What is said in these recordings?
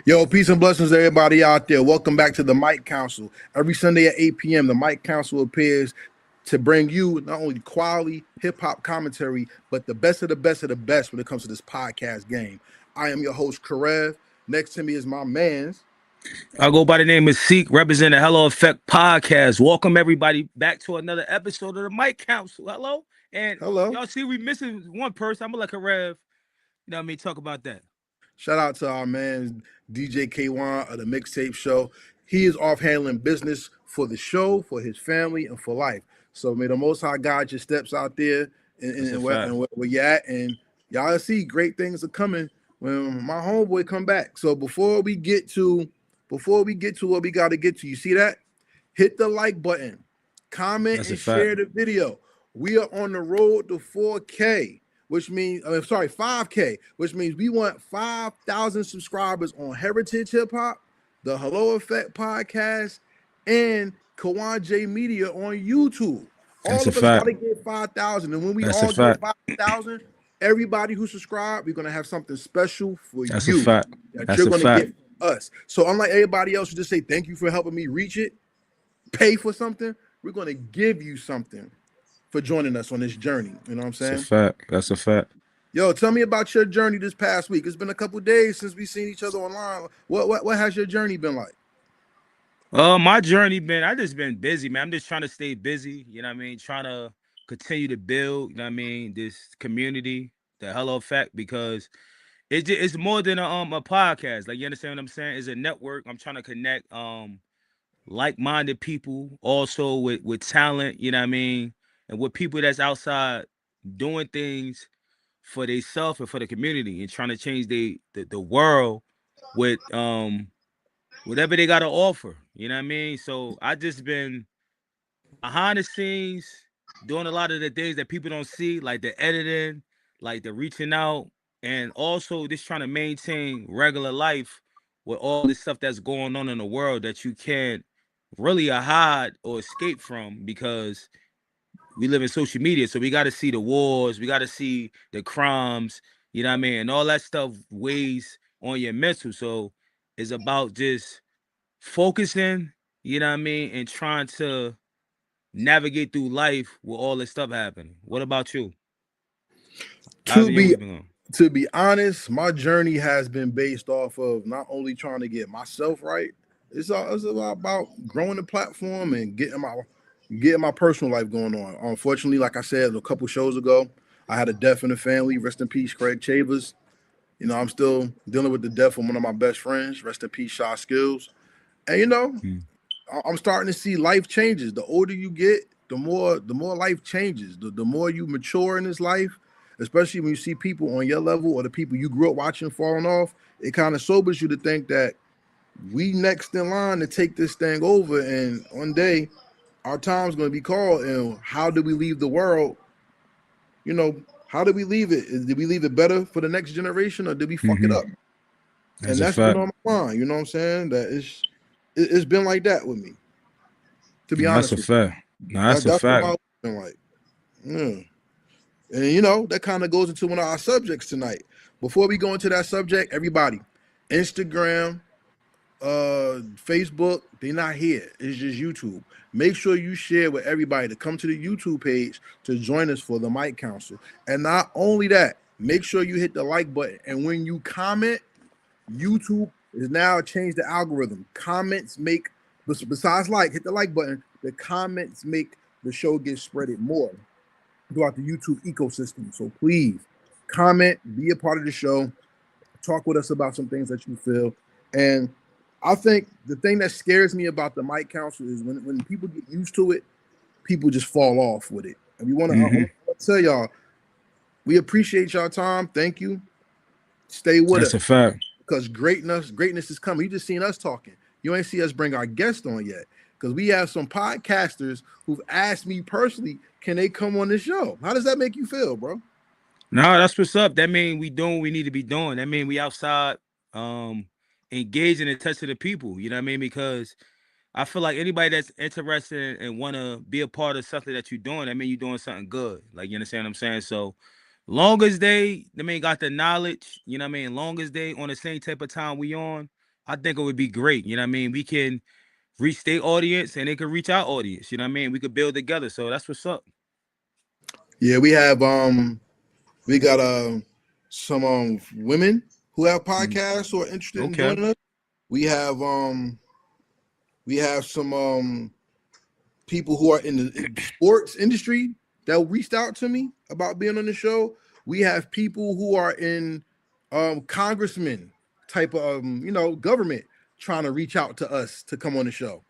Yo, peace and blessings to everybody out there. Welcome back to the Mic Council. Every Sunday at 8 p.m., the Mic Council appears to bring you not only quality hip-hop commentary, but the best of the best of the best when it comes to this podcast game. I am your host, Karev. Next to me is my mans. I go by the name of Seek, representing the Hello Effect Podcast. Welcome everybody back to another episode of the Mic Council. Hello. And Hello. y'all see we missing one person. I'm gonna let Karev, you know what I mean, talk about that. Shout out to our man, DJ Kawon of the Mixtape show. He is off handling business for the show, for his family, and for life. So may the Most High guide your steps out there and where you're at. And y'all see great things are coming when my homeboy come back. So before we get to what we got to get to, you see that? Hit the like button, comment, and share the video. We are on the road to 4K. Which means, 5K, which means we want 5,000 subscribers on Heritage Hip Hop, the Hello Effect Podcast, and Kawon J Media on YouTube. All of us got to get 5,000. And when we all get 5,000, everybody who subscribed, we're going to have something special for you. That's a fact. That you're going to get from us. So unlike everybody else who just say, thank you for helping me reach it, pay for something, we're going to give you something for joining us on this journey. You know what I'm saying? That's a fact. That's a fact. Yo, tell me about your journey this past week. It's been a couple of days since we've seen each other online. What has your journey been like? My journey I just been busy, man. I'm just trying to stay busy, you know what I mean? Trying to continue to build, you know what I mean, this community, the Hello Effect, because it's more than a podcast. Like, you understand what I'm saying? It's a network. I'm trying to connect like-minded people also with talent, you know what I mean? And with people that's outside doing things for themselves and for the community and trying to change the world with whatever they got to offer. You know what I mean? So I just been behind the scenes doing a lot of the things that people don't see, like the editing, like the reaching out, and also just trying to maintain regular life with all this stuff that's going on in the world that you can't really hide or escape from, because we live in social media. So we got to see the wars, we got to see the crimes, you know what I mean? And all that stuff weighs on your mental. So it's about just focusing, you know what I mean, and trying to navigate through life with all this stuff happening. What about you? To be honest, my journey has been based off of not only trying to get myself right, it's about growing the platform and getting my personal life going on. Unfortunately, like I said a couple shows ago, I had a death in the family. Rest in peace, Craig Chavers. You know, I'm still dealing with the death of one of my best friends. Rest in peace, Shaw Skills. And you know, I'm starting to see life changes. The older you get, the more life changes. The more you mature in this life, especially when you see people on your level or the people you grew up watching falling off, it kind of sobers you to think that we next in line to take this thing over, and one day our time's going to be called. And how do we leave the world? You know, how do we leave it? Did we leave it better for the next generation, or did we fuck it up? And that's been on my mind. You know what I'm saying? That it's been like that with me. To be honest, that's a fact. That's a fact. What I've been like. Yeah. And you know, that kind of goes into one of our subjects tonight. Before we go into that subject, everybody, Instagram, Facebook, they're not here. It's just YouTube. Make sure you share with everybody to come to the YouTube page to join us for the Mic Council. And not only that, make sure you hit the like button. And when you comment, YouTube is now changed the algorithm. Comments make, besides hit the like button, the comments make the show get spreaded more throughout the YouTube ecosystem. So please comment, be a part of the show, talk with us about some things that you feel. And I think the thing that scares me about the Mic Council is when people get used to it, people just fall off with it. And we want to tell y'all, we appreciate y'all time. Thank you. Stay with us. That's a fact. Because greatness is coming. You just seen us talking. You ain't see us bring our guest on yet. Because we have some podcasters who've asked me personally, can they come on this show? How does that make you feel, bro? No, that's what's up. That mean we doing what we need to be doing. That mean we outside engaging and touching the people. You know what I mean? Because I feel like anybody that's interested and want to be a part of something that you're doing, I mean, you're doing something good. Like, you understand what I'm saying? So long as they, I mean, got the knowledge, you know what I mean, long as they on the same type of time we on, I think it would be great. You know what I mean? We can reach their audience and they can reach our audience. You know what I mean? We could build together. So that's what's up. Yeah, we got some women who have Mhm. podcasts who are interested in Okay. joining us. We have some people who are in the sports industry that reached out to me about being on the show. We have people who are in congressmen type of government trying to reach out to us to come on the show.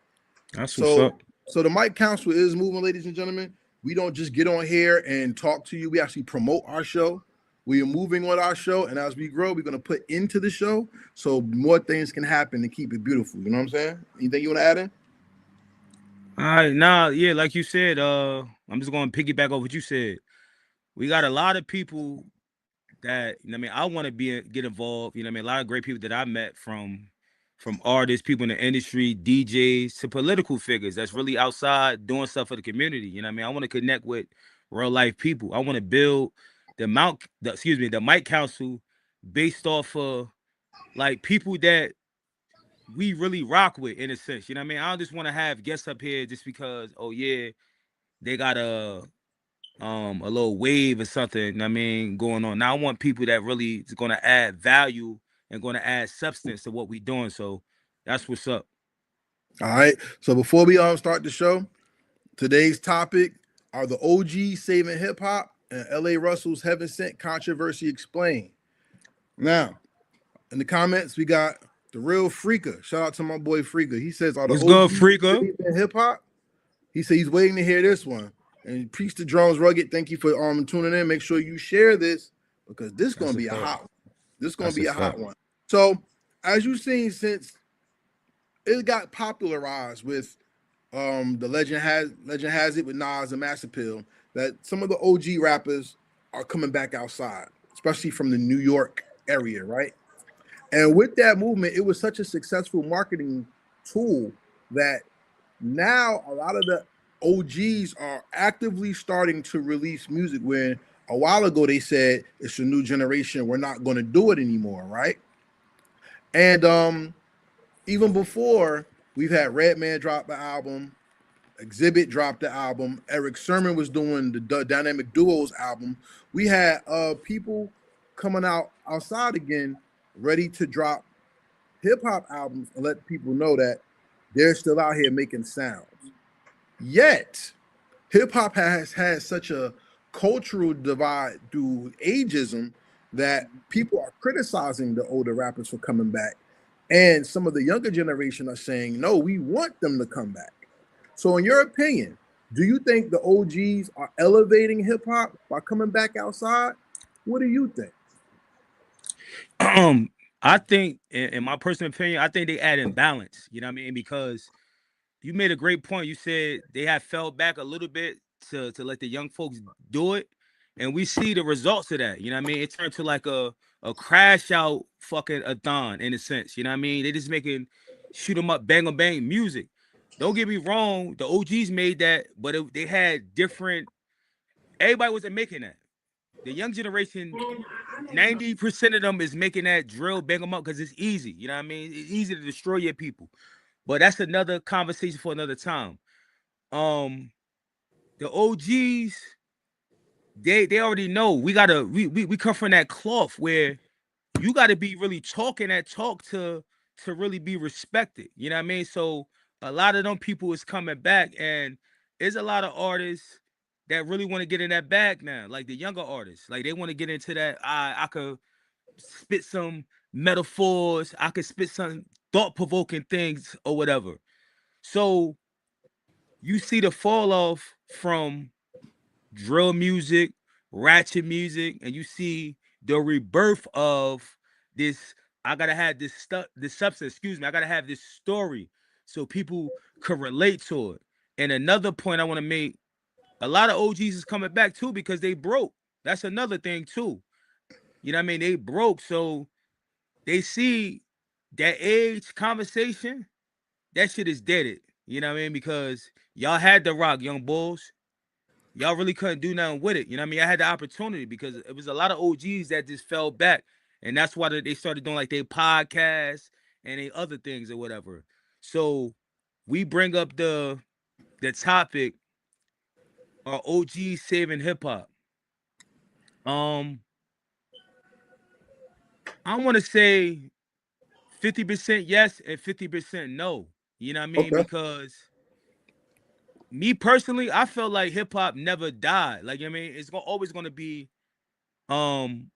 That's what's So up. the Mic Council is moving, ladies and gentlemen. We don't just get on here and talk to you. We actually promote our show. We are moving on our show, and as we grow, we're going to put into the show so more things can happen to keep it beautiful. You know what I'm saying? Anything you want to add in? All right. Now, yeah, like you said, I'm just going to piggyback off what you said. We got a lot of people that, you know what I mean, I want to get involved. You know what I mean? A lot of great people that I met from artists, people in the industry, DJs to political figures that's really outside doing stuff for the community. You know what I mean? I want to connect with real life people. I want to build the Mic Council based off of like people that we really rock with in a sense. You know what I mean? I don't just want to have guests up here just because, oh yeah, they got a little wave or something, you know what I mean, going on. Now I want people that really is gonna add value and gonna add substance to what we doing. So that's what's up. All right. So before we start the show, today's topic are the OGs saving hip hop and LaRussell's Heaven Sent Controversy Explained. Now, in the comments, we got the real Freaka. Shout out to my boy Freaka. He says, "Are the What's good, OGs Freaka? saving hip hop?" He said he's waiting to hear this one. And Preach the Drums Rugged, thank you for tuning in. Make sure you share this because this is gonna That's a be a fact. hot one. This is gonna That's a be a hot fact. one. So, as you've seen, since it got popularized with the legend has it with Nas and Mass Appeal that some of the OG rappers are coming back outside, especially from the New York area, right? And with that movement, it was such a successful marketing tool that now a lot of the OGs are actively starting to release music. Where a while ago they said it's a new generation, we're not going to do it anymore, right? And even before, we've had Redman drop the album, Exhibit dropped the album, Eric Sermon was doing the Dynamic Duos album. We had people coming out outside again, ready to drop hip hop albums and let people know that they're still out here making sounds. Yet, hip hop has had such a cultural divide through ageism that people are criticizing the older rappers for coming back. And some of the younger generation are saying, no, we want them to come back. So, in your opinion, do you think the OGs are elevating hip hop by coming back outside? What do you think? I think, in my personal opinion, I think they add in balance. You know what I mean? Because you made a great point. You said they have fell back a little bit to let the young folks do it, and we see the results of that. You know what I mean? It turned to like a crash out fucking a thon in a sense. You know what I mean? They just making shoot 'em up, bang 'em bang music. Don't get me wrong, the OGs made that, but they had different. Everybody wasn't making that. The young generation, 90% of them is making that drill, bang them up because it's easy. You know what I mean? It's easy to destroy your people. But that's another conversation for another time. Um, the OGs, they already know we come from that cloth where you got to be really talking that talk to really be respected. You know what I mean? So a lot of them people is coming back, and there's a lot of artists that really want to get in that bag now, like the younger artists. Like they want to get into that. I could spit some metaphors. I could spit some thought provoking things or whatever. So you see the fall off from drill music, ratchet music, and you see the rebirth of this. I gotta have this stuff, this substance. Excuse me. I gotta have this story so people could relate to it. And another point I want to make: a lot of OGs is coming back too because they broke. That's another thing too. You know what I mean? They broke, so they see that age conversation. That shit is deaded. You know what I mean? Because y'all had the rock, young bulls. y'all really couldn't do nothing with it. You know what I mean? I had the opportunity because it was a lot of OGs that just fell back. And that's why they started doing like their podcasts and they other things or whatever. So we bring up the topic, are OGs saving hip hop? Um, I want to say 50% yes and 50% no. You know what I mean? Okay. Because me personally, I felt like hip hop never died. Like, you know what I mean, always gonna be um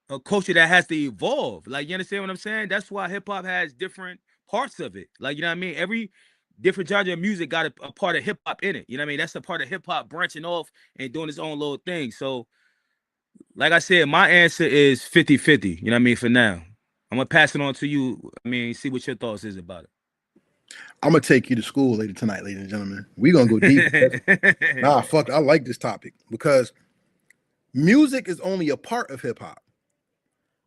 a culture that has to evolve. Like, you understand what I'm saying? That's why hip hop has different parts of it. Like, you know what I mean? Every different genre of music got a part of hip hop in it. You know what I mean? That's a part of hip hop branching off and doing its own little thing. So, like I said, my answer is 50-50. You know what I mean? For now, I'm gonna pass it on to you. I mean, see what your thoughts is about I'm gonna take you to school later tonight, ladies and gentlemen. We're gonna go deep. it. Nah, fuck. I like this topic because music is only a part of hip hop.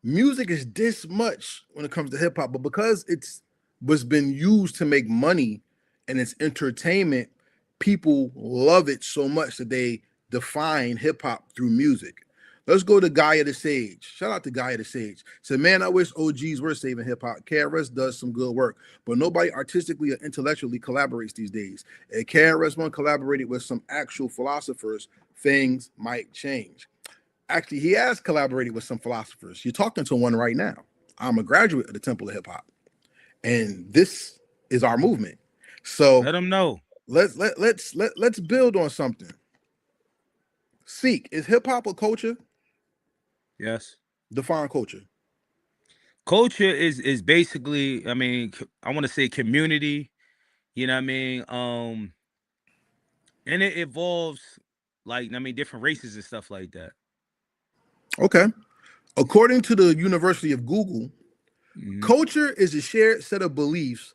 Music is this much when it comes to hip hop, but because it's was been used to make money and it's entertainment, people love it so much that they define hip hop through music. Let's go to Gaia the Sage. Shout out to Gaia the Sage. Said, man, I wish OGs were saving hip hop. KRS does some good work, but nobody artistically or intellectually collaborates these days. If KRS One collaborated with some actual philosophers, things might change. Actually, he has collaborated with some philosophers. You're talking to one right now. I'm a graduate of the Temple of Hip Hop, and this is our movement. So Let them know. let's build on something. Seek, is hip hop a culture? Yes. Define culture. Culture is basically, I mean, I want to say community. You know what I mean? And it involves like, I mean, different races and stuff like that. Okay. According to the University of Google, Mhm. culture is a shared set of beliefs,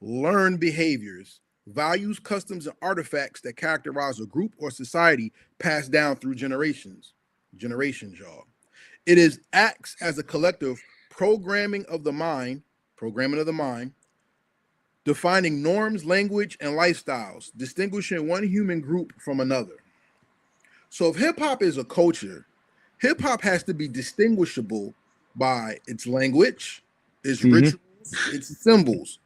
learned behaviors, values, customs, and artifacts that characterize a group or society passed down through generations. Generations, y'all. It is acts as a collective programming of the mind, defining norms, language, and lifestyles, distinguishing one human group from another. So if hip hop is a culture, hip hop has to be distinguishable by its language, its Mhm. rituals, its symbols.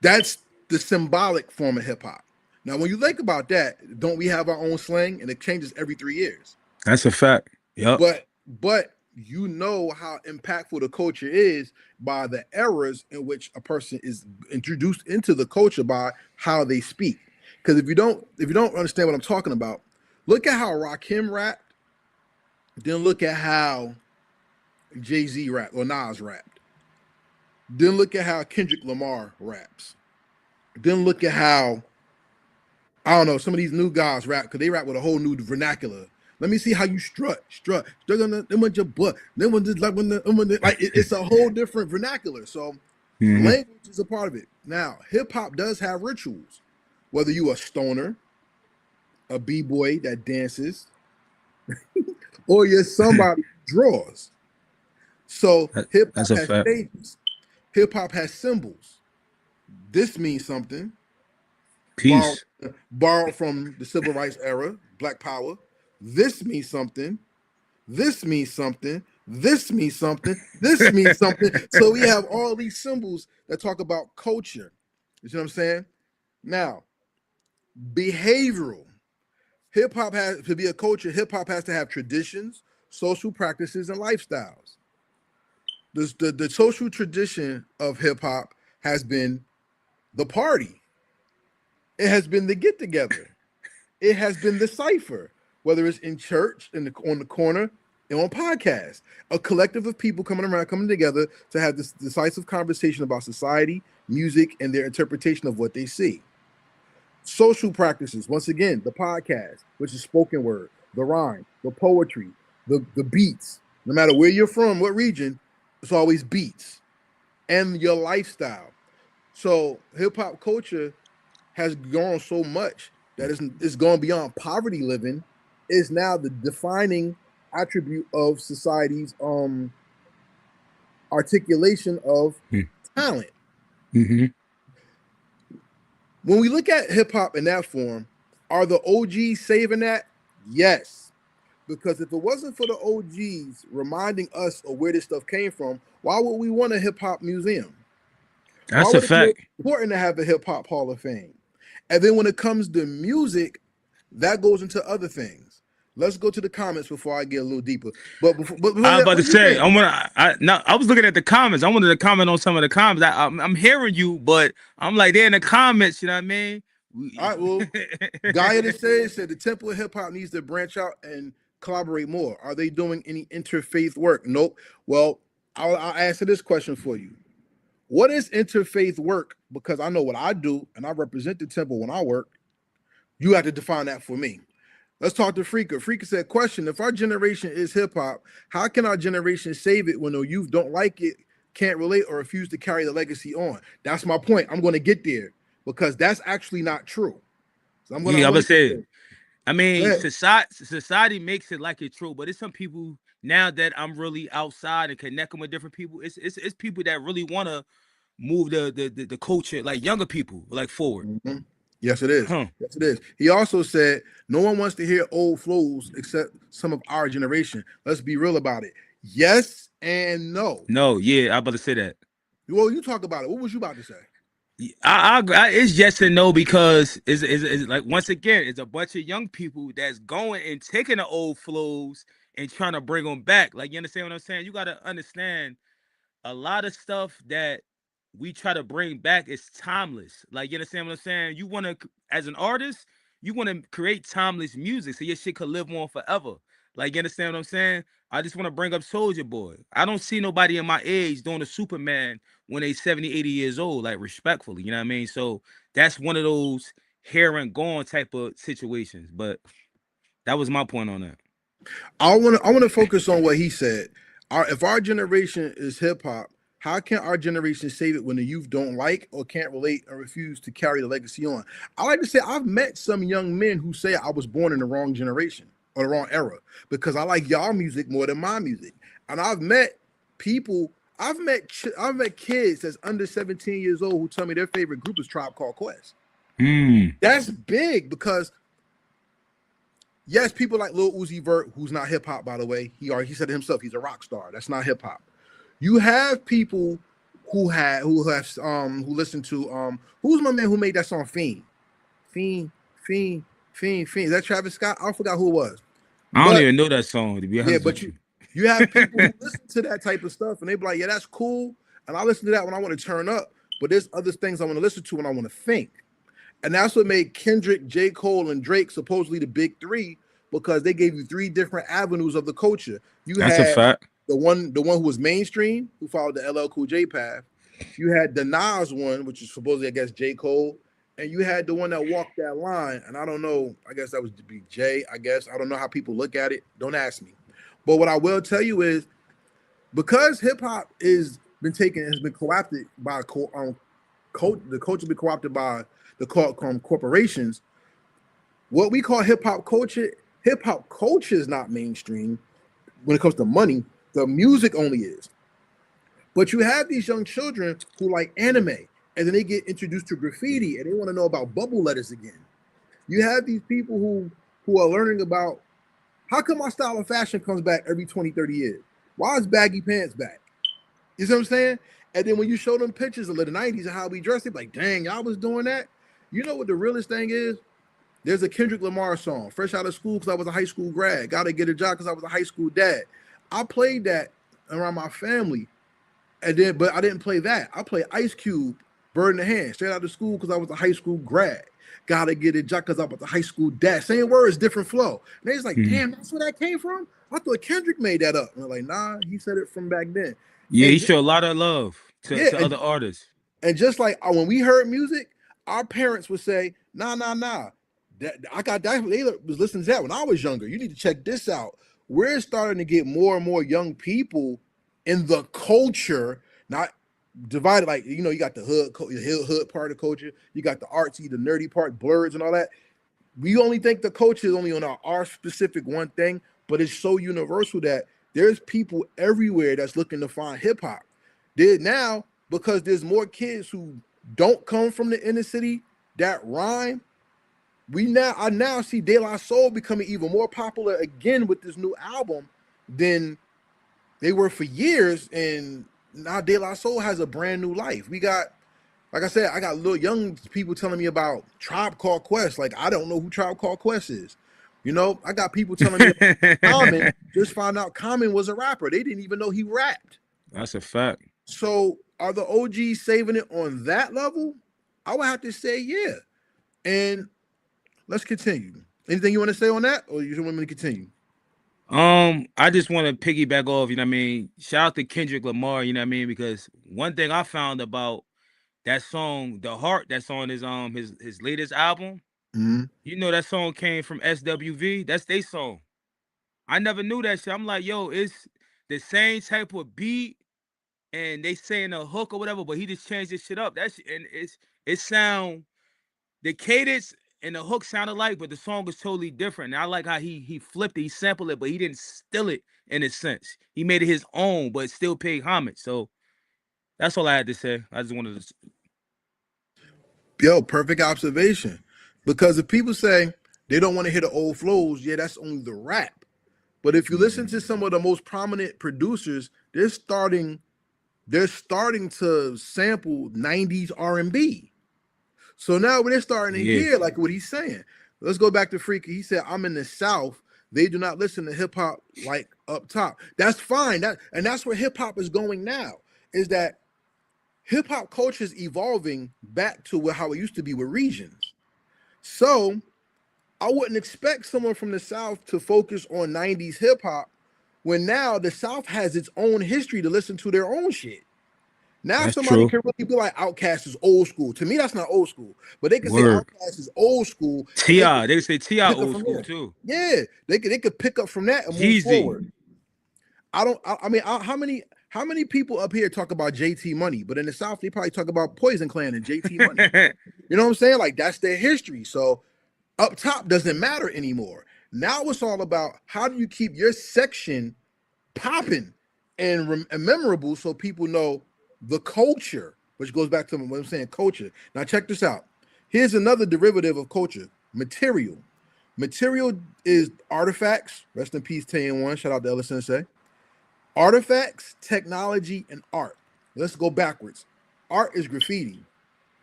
That's the symbolic form of hip hop. Now, when you think about that, don't we have our own slang and it changes every 3 years? That's a fact. Yep. But you know how impactful the culture is by the eras in which a person is introduced into the culture by how they speak. Because if you don't understand what I'm talking about, look at how Rakim rapped, then look at how Jay-Z rapped or Nas rapped. Then look at how Kendrick Lamar raps. Then look at how I don't know some of these new guys rap because they rap with a whole new vernacular. Let me see how you strut on them with your butt. Then when just like like it's a whole different vernacular. So Mhm. language is a part of it. Now hip hop does have rituals. Whether you a stoner, a b-boy that dances, or you're somebody who draws. So hip That's hop a has fact. stages. Hip hop has symbols. This means something. Borrowed, Peace. borrowed from the civil rights era, Black Power. This means something. This means something. This means something. This means something. So we have all these symbols that talk about culture. You see what I'm saying? Now, behavioral. Hip hop has to be a culture. Hip hop has to have traditions, social practices, and lifestyles. The social tradition of hip hop has been the party. It has been the get together. It has been the cipher, whether it's in church, on the corner, and on podcast. A collective of people coming around, coming together to have this decisive conversation about society, music, and their interpretation of what they see. Social practices, once again, the podcast, which is spoken word, the rhyme, the poetry, the beats. No matter where you're from, what region, it's always beats. And your lifestyle. So hip hop culture has grown so much that it's gone beyond poverty living. Is now the defining attribute of society's articulation of talent. Mhm. When we look at hip hop in that form, Are the OGs saving that? Yes. Because if it wasn't for the OGs reminding us of where this stuff came from, why would we want a hip hop museum? Why That's a would it be fact. important to have a hip hop hall of fame? And then when it comes to music, that goes into other things. Let's go to the comments before I get a little deeper. Before I was that, about what to do you say, think? I was looking at the comments. I wanted to comment on some of the comments. I'm hearing you, but I'm like, they're in the comments. You know what I mean? All right, well, Gaia that said the Temple of Hip Hop needs to branch out and collaborate more. Are they doing any interfaith work? Nope. Well, I'll answer this question for you. What is interfaith work? Because I know what I do, and I represent the temple when I work. You have to define that for me. Let's talk to Freaka. Freaka said, question, if our generation is hip hop, how can our generation save it when the youth don't like it, can't relate, or refuse to carry the legacy on? That's my point. I'm going to get there because that's actually not true. So Yeah, I I'm going was to get say. there. I Go mean, ahead. society makes it like it's true, but it's some people now that I'm really outside and connecting with different people. It's people that really want to move the culture, like younger people, like forward. Mhm. Yes, it is. Huh? Yes, it is. He also said, no one wants to hear old flows except some of our generation. Let's be real about it. Yes and no. No, yeah, I about to say that. Well, you talk about it. What was you about to say? It's yes and no because it's like once again, it's a bunch of young people that's going and taking the old flows and trying to bring them back. Like you understand what I'm saying? You got to understand a lot of stuff that we try to bring back is timeless. Like you understand what I'm saying? You want to, as an artist, you want to create timeless music so your shit could live on forever. Like you understand what I'm saying? I just want to bring up Soldier Boy. I don't see nobody in my age doing a Superman when they 70, 80 years old, like respectfully, you know what I mean? So that's one of those here and gone type of situations. But that was my point on that. I want to focus on what he said. If our generation is hip hop, how can our generation save it when the youth don't like or can't relate or refuse to carry the legacy on? I like to say I've met some young men who say I was born in the wrong generation or the wrong era because I like y'all music more than my music. And I've met people, I've met kids that's under 17 years old who tell me their favorite group is Tribe Called Quest. Hmm. That's big because yes, people like Lil Uzi Vert, who's not hip hop, by the way. He said it himself, he's a rock star. That's not hip hop. You have people who listen to who's my man who made that song Fiend? Fiend, Fiend, Fiend. Is that Travis Scott? I forgot who it was. I don't But even know that song, to be yeah, honest but with you. you have people who listen to that type of stuff and they be like, yeah, that's cool. And I listen to that when I want to turn up, but there's other things I want to listen to when I want to think. And that's what made Kendrick, J. Cole, and Drake supposedly the big three because they gave you three different avenues of the culture. You That's a had fact. the one who was mainstream, who followed the LL Cool J path. You had the Nas one, which is supposedly, I guess, J. Cole. And you had the one that walked that line. And I don't know, I guess that was to be Jay, I guess. I don't know how people look at it. Don't ask me. But what I will tell you is because hip hop has been co-opted by the culture has been co-opted by the corporations. What we call hip hop culture is not mainstream when it comes to money. The music only is. But you have these young children who like anime, and then they get introduced to graffiti, and they want to know about bubble letters again. You have these people who are learning about how come my style of fashion comes back every 20, 30 years? Why is baggy pants back? You see what I'm saying? And then when you show them pictures of the 90s and how we dressed, they're like, dang, y'all was doing that. You know what the realest thing is? There's a Kendrick Lamar song, Fresh Out of School because I was a high school grad. Gotta get a job because I was a high school dad. I played that around my family. But I didn't play that. I played Ice Cube, Bird in the Hand, straight out of school because I was a high school grad. Gotta get a job because I was a high school dad. Same words, different flow. And they was like, Mhm. damn, that's where that came from? I thought Kendrick made that up. And they're like, nah, he said it from back then. Yeah, he And showed a lot of love yeah, to other artists. and just like when we heard music, our parents would say, nah, nah, nah. I got that. They was listening to that when I was younger. You need to check this out. We're starting to get more and more young people in the culture, not divided like you got the hood part of the culture, you got the artsy, the nerdy part, blurs and all that. We only think the culture is only on our specific one thing, but it's so universal that there's people everywhere that's looking to find hip hop. There now because there's more kids who don't come from the inner city that rhyme. I now see De La Soul becoming even more popular again with this new album than they were for years, and now De La Soul has a brand new life. We got, like I said, I got little young people telling me about Tribe Called Quest. Like, I don't know who Tribe Called Quest is. You know, I got people telling me about Common, just found out Common was a rapper. They didn't even know he rapped. That's a fact. So are the OGs saving it on that level? I would have to say, yeah. And let's continue. Anything you want to say on that, or you just want me to continue? I just want to piggyback off, you know what I mean? Shout out to Kendrick Lamar, you know what I mean? Because one thing I found about that song, The Heart, that's on his latest album, Mm-hmm. you know that song came from SWV. That's their song. I never knew that shit. I'm like, yo, it's the same type of beat, and they saying a hook or whatever, but he just changed this shit up. That's and it sound the cadence and the hook sound alike, but the song is totally different. And I like how he flipped it, he sampled it, but he didn't steal it in a sense. He made it his own, but still paid homage. So that's all I had to say. I just wanted to. Yo, perfect observation. Because if people say they don't want to hear the old flows, yeah, that's only the rap. But if you listen to some of the most prominent producers, they're starting to sample 90s R&B. So now they're starting to hear like what he's saying. Let's go back to Freaky. He said, I'm in the South. They do not listen to hip hop like up top. That's fine. That's where hip hop is going now, is that hip hop culture is evolving back to how it used to be with regions. So I wouldn't expect someone from the South to focus on 90s hip hop when now the South has its own history to listen to their own shit. Now That's somebody true. can really be like, Outkast is old school. To me, that's not old school, but they can say Word. Outkast is old school. And T.I. They say T.I. pick up old from school there. too. Yeah, they could pick up from that and move forward. How many people up here talk about JT Money, but in the South they probably talk about Poison Clan and JT Money. You know what I'm saying? Like, that's their history. So up top doesn't matter anymore. Now it's all about how do you keep your section popping and memorable so people know the culture, which goes back to what I'm saying, culture. Now check this out. Here's another derivative of culture, material. Material is artifacts. Rest in peace, 10-1. Shout out to Ella Sensei. Artifacts, technology, and art. Let's go backwards. Art is graffiti.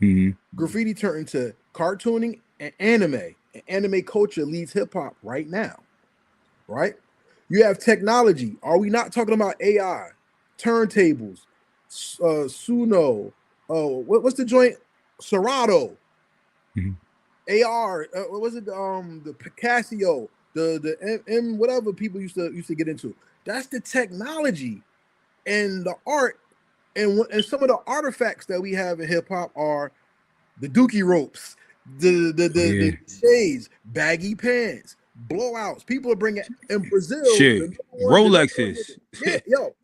Mm-hmm. Graffiti turned into cartooning and anime. And anime culture leads hip hop right now. Right? You have technology. Are we not talking about AI, turntables, Suno? What's the joint? Serato, AR. What was it? The Picasso, the M whatever people used to get into. That's the technology and the art, and some of the artifacts that we have in hip hop are the dookie ropes, the shades, baggy pants, blowouts. People are bringing in Brazil shit, Rolexes. Yeah, yo,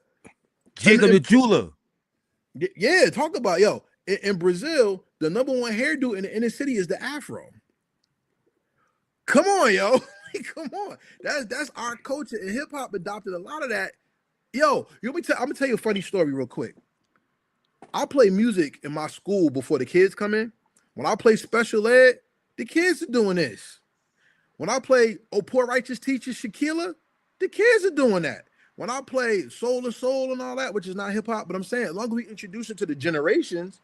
Jacob the jeweler. Yeah, talk about in Brazil, the number one hairdo in the inner city is the afro. Come on, yo. Come on. That's our culture, and hip hop adopted a lot of that. Yo, I'm gonna tell you a funny story real quick. I play music in my school before the kids come in. When I play special ed, the kids are doing this. When I play Oh Poor Righteous Teacher Shaquilla, the kids are doing that. When I play Soul to Soul and all that, which is not hip hop, but I'm saying as long as we introduce it to the generations,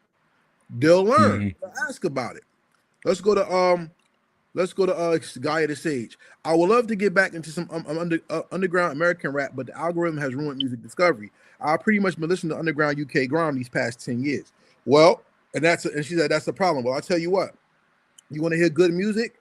they'll learn. They'll ask about it. Let's go to Guy of the Sage. I would love to get back into some underground American rap, but the algorithm has ruined music discovery. I've pretty much been listening to underground UK grime these past 10 years. Well, and she said that's the problem. Well, I'll tell you what. You want to hear good music?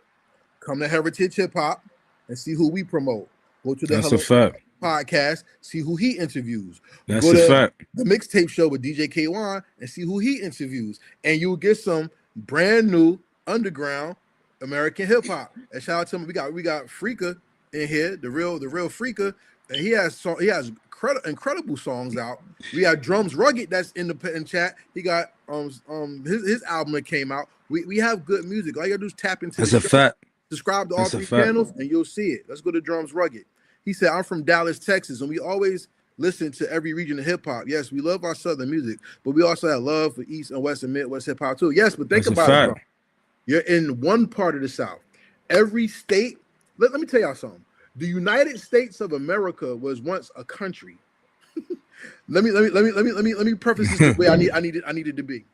Come to Heritage Hip Hop and see who we promote. Go to the That's a fact. podcast, see who he interviews. That's a fact. The Mixtape Show with DJ Kawon and see who he interviews. And you'll get some brand new underground American hip hop. And shout out to him. We got Freaka in here, the real Freaka, and he has incredible songs out. We got Drums Rugged that's in the chat. He got his album that came out. We have good music. All you gotta do is tap into. That's a fact. Subscribe to all 3 channels and you'll see it. Let's go to Drums Rugged. He said, I'm from Dallas, Texas, and we always listen to every region of hip hop. Yes, we love our Southern music, but we also have love for East and West and Midwest hip hop too. Yes, but think about it, bro. You're in one part of the South. Every state. Let me tell y'all something. The United States of America was once a country. Let me preface this the way I needed to be.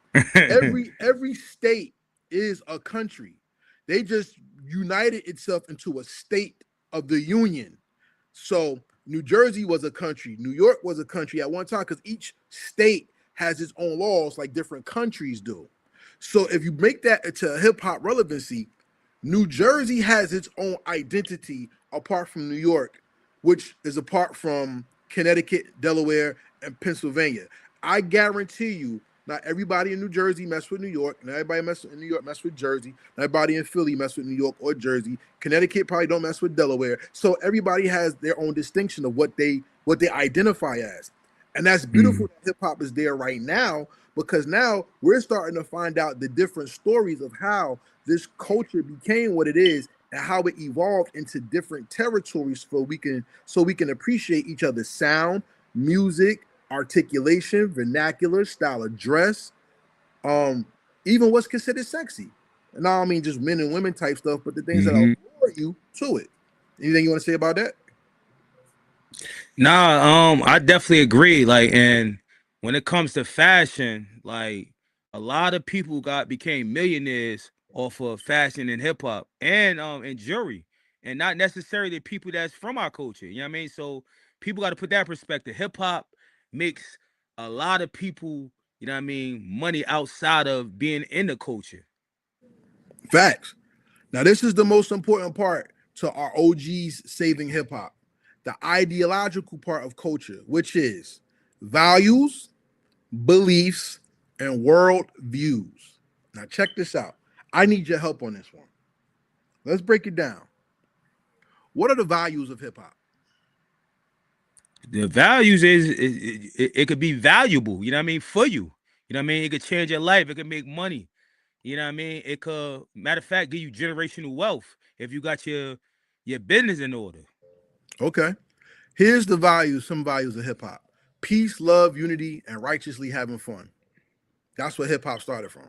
Every state is a country. They just united itself into a state of the union. So New Jersey was a country. New York was a country at one time because each state has its own laws like different countries do. So if you make that into hip hop relevancy, New Jersey has its own identity apart from New York, which is apart from Connecticut, Delaware, and Pennsylvania. I guarantee you, not everybody in New Jersey mess with New York, and everybody mess in New York mess with Jersey. Not everybody in Philly mess with New York or Jersey. Connecticut probably don't mess with Delaware. So everybody has their own distinction of what they identify as. And that's beautiful that hip hop is there right now because now we're starting to find out the different stories of how this culture became what it is and how it evolved into different territories so we can appreciate each other's sound, music, articulation, vernacular, style of dress, even what's considered sexy. And I don't mean just men and women type stuff, but the things that allure you to it. Anything you want to say about that? Nah, I definitely agree. Like, and when it comes to fashion, like a lot of people became millionaires off of fashion and hip hop and jewelry, and not necessarily the people that's from our culture. You know what I mean? So people got to put that perspective. Hip hop makes a lot of people, you know what I mean, money outside of being in the culture. Facts. Now, this is the most important part to our OGs saving hip hop, the ideological part of culture, which is values, beliefs, and world views. Now, check this out. I need your help on this one. Let's break it down. What are the values of hip hop? The values it could be valuable, you know what I mean, for you. You know what I mean? It could change your life. It could make money. You know what I mean? It could, matter of fact, give you generational wealth if you got your business in order. Okay. Here's some values of hip hop: peace, love, unity, and righteously having fun. That's what hip hop started from.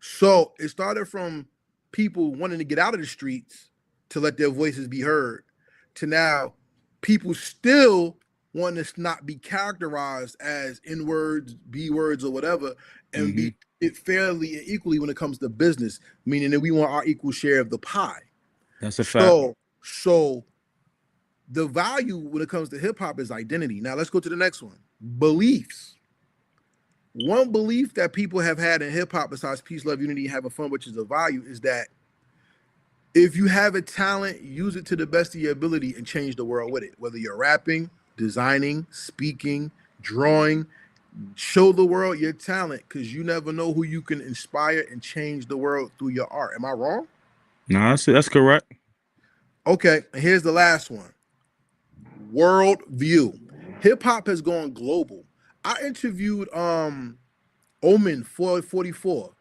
So it started from people wanting to get out of the streets to let their voices be heard, to now people still want to not be characterized as N words, B words, or whatever, and be it fairly and equally when it comes to business, meaning that we want our equal share of the pie. That's a fact. So the value when it comes to hip hop is identity. Now let's go to the next one. Beliefs. One belief that people have had in hip hop, besides peace, love, unity, having fun, which is a value, is that if you have a talent, use it to the best of your ability and change the world with it. Whether you're rapping, designing, speaking, drawing, show the world your talent because you never know who you can inspire and change the world through your art. Am I wrong? No, that's correct. Okay, and here's the last one. World view. Hip hop has gone global. I interviewed Omen 444.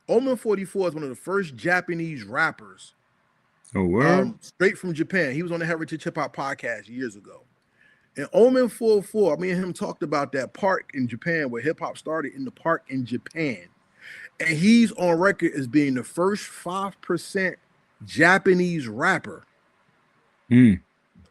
Omen 44 is one of the first Japanese rappers. Oh, word? Straight from Japan. He was on the Heritage Hip Hop podcast years ago. And Omen 44, me and him talked about that park in Japan where hip hop started, in the park in Japan. And he's on record as being the first 5% Japanese rapper.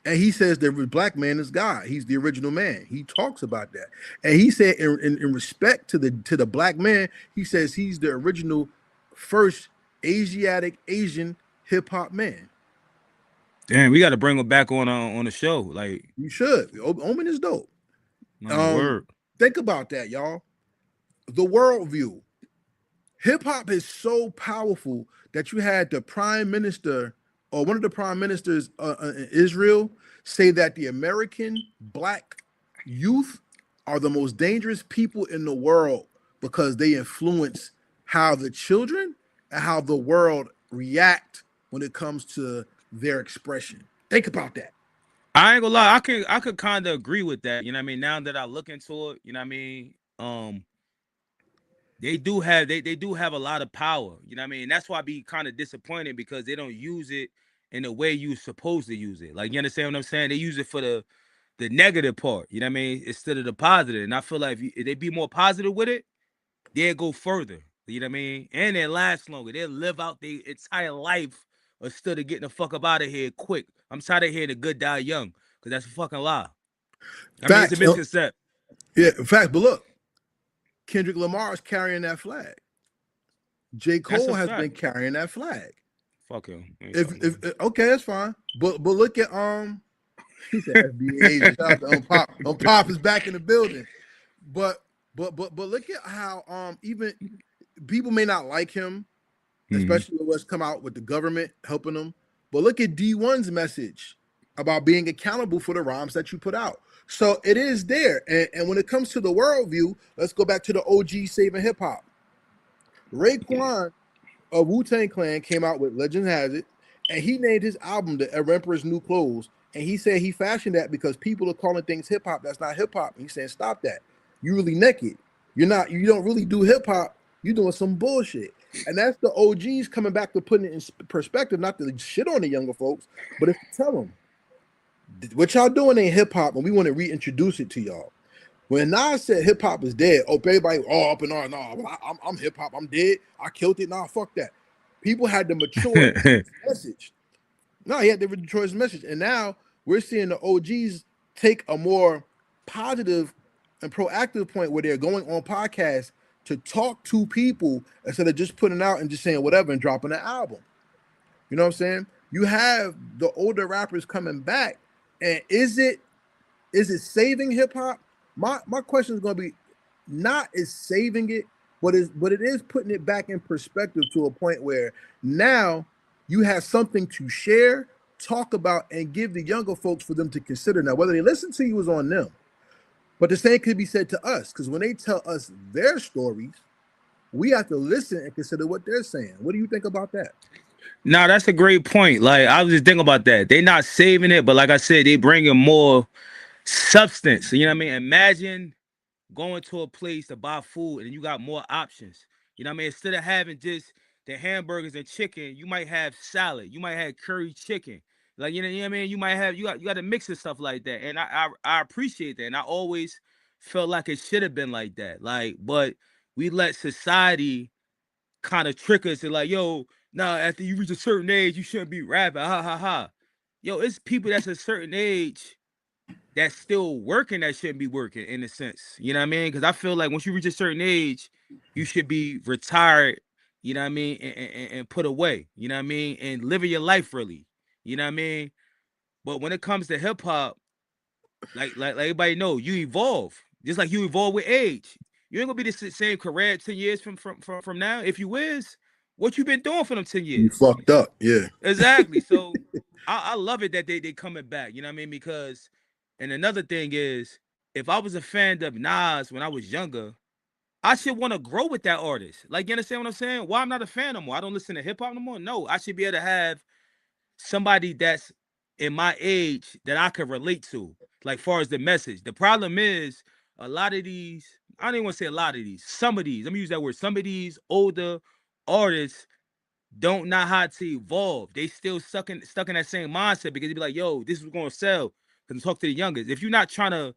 And he says the black man is God. He's the original man. He talks about that. And he said in respect to the black man, he says he's the original first Asian hip hop man. Damn, we got to bring him back on the show. Like, you should. Omen is dope. Word. Think about that, y'all. The worldview. Hip hop is so powerful that you had the prime minister or one of the prime ministers in Israel say that the American black youth are the most dangerous people in the world because they influence how the children and how the world react when it comes to their expression. Think about that. I ain't gonna lie, I could kind of agree with that. You know what I mean? Now that I look into it, you know what I mean? They do have a lot of power. You know what I mean? That's why I be kind of disappointed because they don't use it in the way you're supposed to use it. Like, you understand what I'm saying? They use it for the negative part, you know what I mean, instead of the positive. And I feel like if they be more positive with it, they'll go further. You know what I mean? And they'll last longer. They'll live out their entire life or stood to getting the fuck up out of here quick. I'm tired of hearing the good die young, because that's a fucking lie. I mean, it's a Facts. misconception. Yeah, facts. But look, Kendrick Lamar is carrying that flag. J. That's Cole a has fact. been carrying that flag. Fuck him. If okay, that's fine. But look at he said FBA Asian. Shout out to Pop. Pop is back in the building. But look at how even people may not like him, especially with what's come out with the government helping them. But look at D1's message about being accountable for the rhymes that you put out. So it is there. And when it comes to the worldview, let's go back to the OG saving hip hop. Raekwon of Wu-Tang Clan came out with Legend Has It, and he named his album The Emperor's New Clothes. And he said he fashioned that because people are calling things hip hop that's not hip hop. And he's saying, stop that. You really naked. You don't really do hip hop. You're doing some bullshit. And that's the OGs coming back to putting it in perspective, not to shit on the younger folks, but if you tell them what y'all doing ain't hip hop, and we want to reintroduce it to y'all. When Nas said hip hop is dead, everybody up and on. No, I'm hip hop. I'm dead. I killed it. Nah, fuck that. People had to mature his message. No, he had to mature his message, and now we're seeing the OGs take a more positive and proactive point where they're going on podcasts to talk to people instead of just putting out and just saying whatever and dropping an album. You know what I'm saying? You have the older rappers coming back, and is it saving hip hop? My question is going to be not is saving it, but it is putting it back in perspective to a point where now you have something to share, talk about, and give the younger folks for them to consider. Now, whether they listen to you is on them, but the same could be said to us, because when they tell us their stories, we have to listen and consider what they're saying. What do you think about that? No, that's a great point. Like, I was just thinking about that. They're not saving it, but like I said, they bringing more substance. You know what I mean? Imagine going to a place to buy food and you got more options. You know what I mean? Instead of having just the hamburgers and chicken, you might have salad. You might have curry chicken. Like, you know what I mean? You might have you got to mix and stuff like that. And I appreciate that. And I always felt like it should have been like that. Like, but we let society kind of trick us and like, yo, nah, after you reach a certain age, you shouldn't be rapping. Ha ha ha. Yo, it's people that's a certain age that's still working that shouldn't be working in a sense. You know what I mean? Because I feel like once you reach a certain age, you should be retired, you know what I mean, and put away, you know what I mean, and living your life really. You know what I mean? But when it comes to hip hop, like everybody know, you evolve. Just like you evolve with age. You ain't gonna be the same Karev 10 years from now. If you is, what you been doing for them 10 You years? fucked up, yeah. Exactly. So I love it that they coming back. You know what I mean? Because, and another thing is, if I was a fan of Nas when I was younger, I should want to grow with that artist. Like, you understand what I'm saying? Why I'm not a fan no more? I don't listen to hip hop no more. No, I should be able to have somebody that's in my age that I could relate to. Like, far as the message. The problem is a lot of these. I don't even want to say a lot of these. Some of these. Let me use that word. Some of these older artists don't know how to evolve. They still stuck in that same mindset because they be like, yo, this is going to sell. Because talk to the youngins. If you're not trying to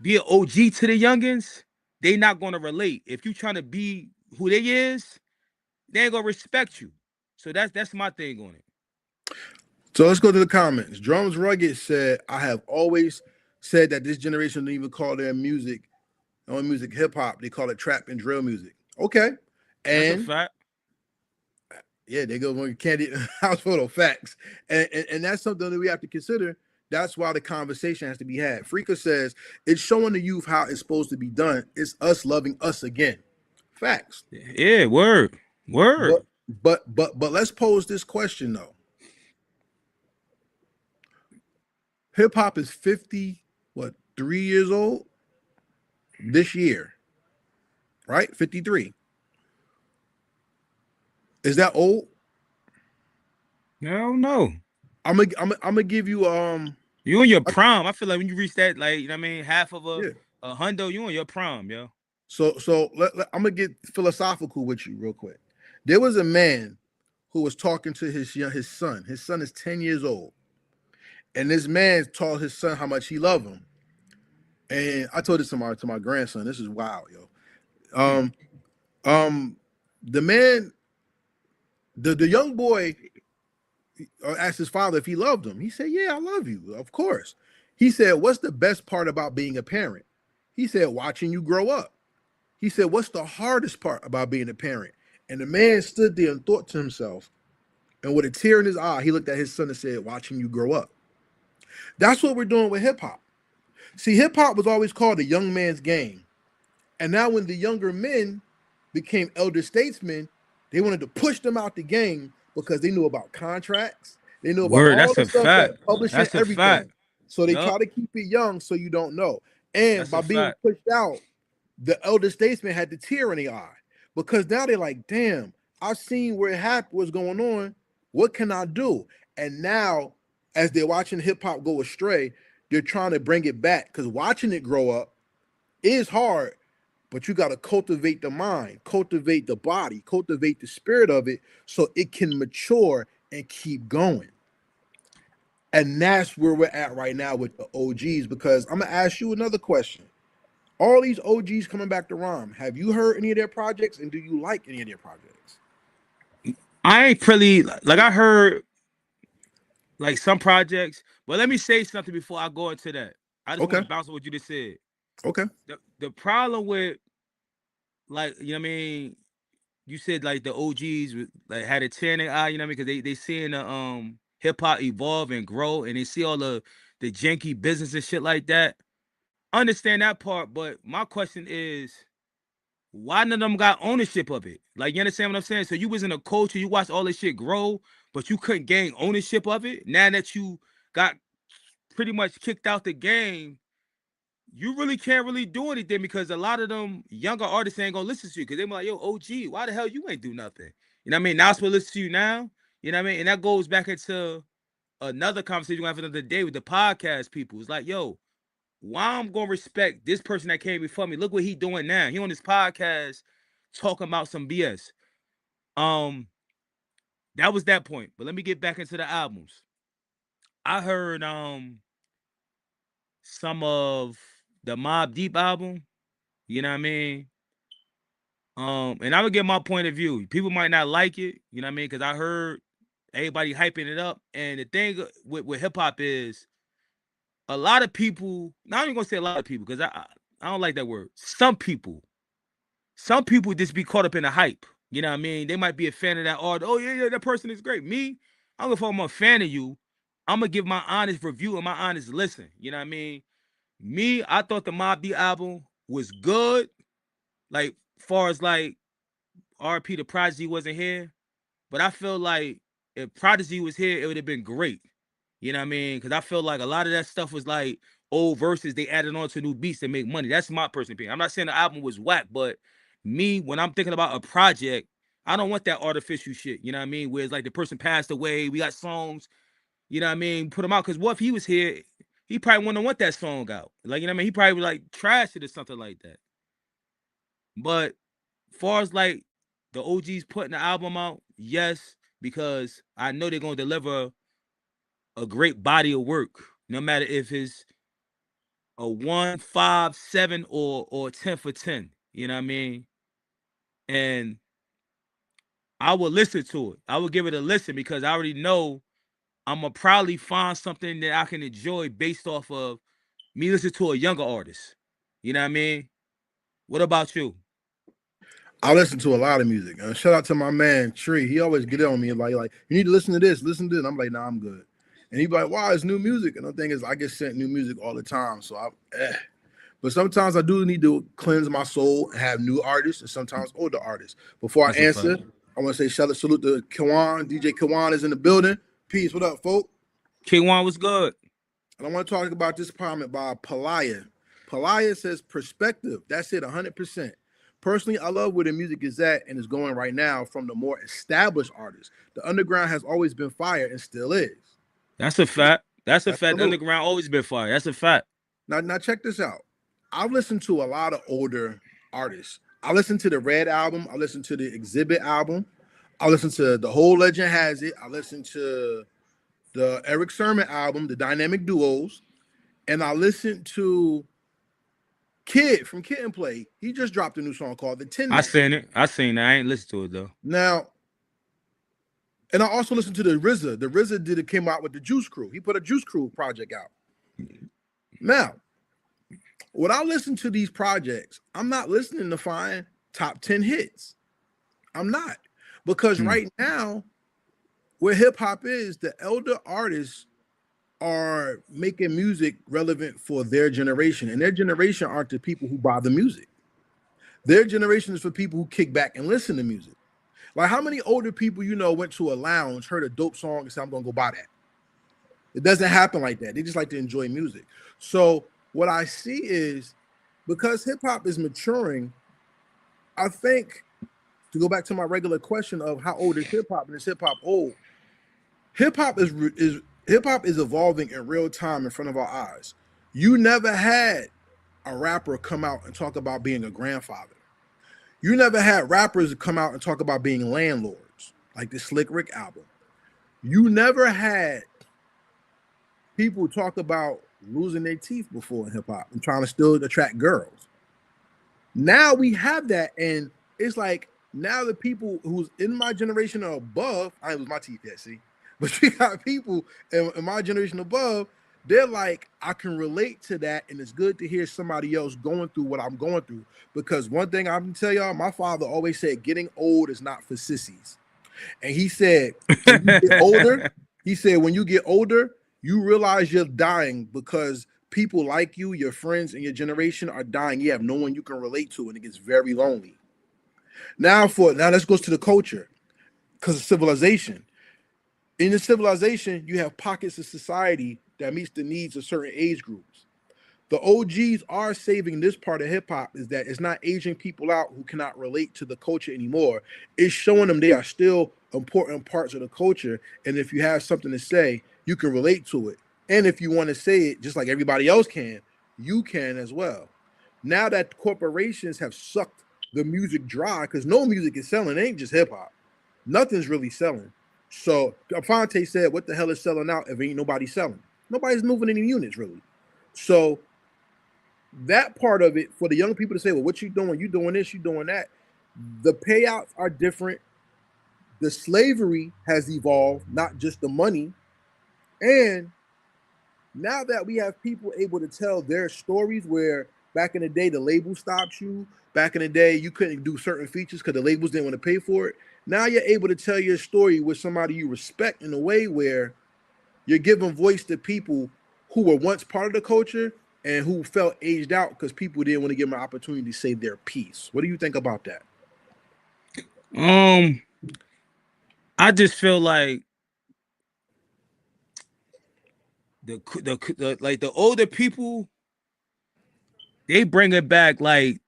be an OG to the youngins, they not going to relate. If you trying to be who they is, they ain't going to respect you. So that's my thing on it. So let's go to the comments. Drums Rugged said, I have always said that this generation don't even call their music hip hop. They call it trap and drill music. Okay. And that's a fact. Yeah, they go on candy house photo facts. And that's something that we have to consider. That's why the conversation has to be had. Freaka says it's showing the youth how it's supposed to be done. It's us loving us again. Facts. Yeah, word. But let's pose this question though. Hip hop is 3 years old this year. Right? 53. Is that old? No, no. I'm gonna give you you in your prime. I feel like when you reach that, like, you know what I mean, half of a hundo, you in your prime, yo. So I'm gonna get philosophical with you real quick. There was a man who was talking to his son. His son is 10 years old, and this man told his son how much he loved him. And I told this to my grandson. This is wild, yo. The man, the young boy asked his father if he loved him. He said, "Yeah, I love you, of course." He said, "What's the best part about being a parent?" He said, "Watching you grow up." He said, "What's the hardest part about being a parent?" And the man stood there and thought to himself, and with a tear in his eye, he looked at his son and said, "Watching you grow up." That's what we're doing with hip hop. See, hip hop was always called a young man's game. And now when the younger men became elder statesmen, they wanted to push them out the game because they knew about contracts. They knew about Word, all that's the a stuff fact. that publishing That's a fact. everything. So they Yup, try to keep it young so you don't know. And that's a by being fact. pushed out, the elder statesman had the tear in the eye because now they're like, damn, I've seen where it happened, what's going on. What can I do? And now, as they're watching hip hop go astray, they're trying to bring it back because watching it grow up is hard, but you got to cultivate the mind, cultivate the body, cultivate the spirit of it so it can mature and keep going. And that's where we're at right now with the OGs because I'm going to ask you another question. All these OGs coming back to rhyme, have you heard any of their projects and do you like any of their projects? I ain't really like I heard like some projects, but let me say something before I go into that. I just want Okay. to bounce on what you just said. Okay. The problem with like you know what I mean, you said like the OGs like had a tear in their eye, you know what I mean, because they seeing the hip hop evolve and grow, and they see all the janky business and shit like that. Understand that part, but my question is, why none of them got ownership of it? Like, you understand what I'm saying? So you was in a culture, you watched all this shit grow, but you couldn't gain ownership of it. Now that you got pretty much kicked out the game, you really can't really do anything because a lot of them younger artists ain't gonna listen to you because they be like, yo, OG, why the hell you ain't do nothing? You know what I mean? Now it's gonna listen to you now. You know what I mean? And that goes back into another conversation we have another day with the podcast people. It's like, yo, why I'm gonna respect this person that came before me? Look what he doing now. He on this podcast talking about some BS. Um, that was that point. But let me get back into the albums. I heard some of the Mob Deep album. You know what I mean? And I would get my point of view. People might not like it, you know what I mean? Because I heard everybody hyping it up. And the thing with hip hop is a lot of people, not even gonna say a lot of people, because I don't like that word. Some people just be caught up in the hype. You know what I mean? They might be a fan of that art. Oh, yeah, that person is great. Me, I don't know if I'm a fan of you. I'm gonna give my honest review and my honest listen. You know what I mean? Me, I thought the Mob D album was good. Like, far as like RP the Prodigy wasn't here. But I feel like if Prodigy was here, it would have been great. You know what I mean? Because I feel like a lot of that stuff was like old verses they added on to new beats to make money. That's my personal opinion. I'm not saying the album was whack, but me, when I'm thinking about a project, I don't want that artificial shit. You know what I mean? Where it's like the person passed away, we got songs, you know what I mean? Put them out. Because what if he was here? He probably wouldn't want that song out. Like, you know what I mean? He probably would like trash it or something like that. But far as like the OGs putting the album out, yes, because I know they're gonna deliver a great body of work, no matter if it's a 1, 5, 7, or 10 for 10. You know what I mean? And I will listen to it. I will give it a listen because I already know I'm gonna probably find something that I can enjoy based off of me listening to a younger artist. You know what I mean? What about you? I listen to a lot of music. Shout out to my man Tree. He always get on me like you need to listen to this, listen to this. And I'm like, nah, I'm good. And he be like, wow, it's new music. And the thing is, I get sent new music all the time. So but sometimes I do need to cleanse my soul and have new artists and sometimes older artists. Before I That's a fact. answer, I want to say shout out salute to Kawon. DJ Kawon is in the building. Peace. What up, folk? K1 was good. And I want to talk about this comment by Palaya. Palaya says perspective. That's it, 100%. Personally, I love where the music is at and is going right now from the more established artists. The underground has always been fire and still is. That's a fact. That's a That's fact. salute. Underground always been fire. That's a fact. Now check this out. I've listened to a lot of older artists. I listened to the Red album. I listened to the Exhibit album. I listened to The Whole Legend Has It. I listened to the Eric Sermon album, The Dynamic Duos. And I listened to Kid from Kid and Play. He just dropped a new song called The Tin I Man. seen it. I seen it. I ain't listen to it though. Now, And I also listened to the RZA. The RZA came out with the Juice Crew. He put a Juice Crew project out. Now, when I listen to these projects, I'm not listening to find top 10 hits. I'm not. Because right now, where hip hop is, the elder artists are making music relevant for their generation. And their generation aren't the people who buy the music. Their generation is for people who kick back and listen to music. Like, how many older people you know went to a lounge, heard a dope song, and said, I'm going to go buy that? It doesn't happen like that. They just like to enjoy music. So what I see is, because hip-hop is maturing, I think, to go back to my regular question of how old is hip-hop, and is hip-hop old? Hip-hop is evolving in real time in front of our eyes. You never had a rapper come out and talk about being a grandfather. You never had rappers come out and talk about being landlords, like the Slick Rick album. You never had people talk about losing their teeth before in hip-hop and trying to still attract girls. Now we have that, and it's like, now the people who's in my generation or above, I didn't lose my teeth yet, see? But you got people in my generation above, they're like, I can relate to that, and it's good to hear somebody else going through what I'm going through. Because one thing I can tell y'all, my father always said, getting old is not for sissies. And he said, when you get older, when you get older, you realize you're dying because people like you, your friends, and your generation are dying. You have no one you can relate to, and it gets very lonely. Now let's go to the culture, because of civilization. In the civilization, you have pockets of society that meets the needs of certain age groups. The OGs are saving this part of hip hop, is that it's not aging people out who cannot relate to the culture anymore. It's showing them they are still important parts of the culture. And if you have something to say, you can relate to it. And if you want to say it just like everybody else can, you can as well. Now that corporations have sucked the music dry, because no music is selling, it ain't just hip hop. Nothing's really selling. So Afonte said, what the hell is selling out if ain't nobody selling? Nobody's moving any units, really. So that part of it, for the young people to say, well, what you doing? You doing this, you doing that. The payouts are different. The slavery has evolved, not just the money. And now that we have people able to tell their stories, where back in the day, the label stopped you. Back in the day, you couldn't do certain features because the labels didn't want to pay for it. Now you're able to tell your story with somebody you respect in a way where you're giving voice to people who were once part of the culture and who felt aged out because people didn't want to give them an opportunity to say their piece. What do you think about that? I just feel like the older people, they bring it back, like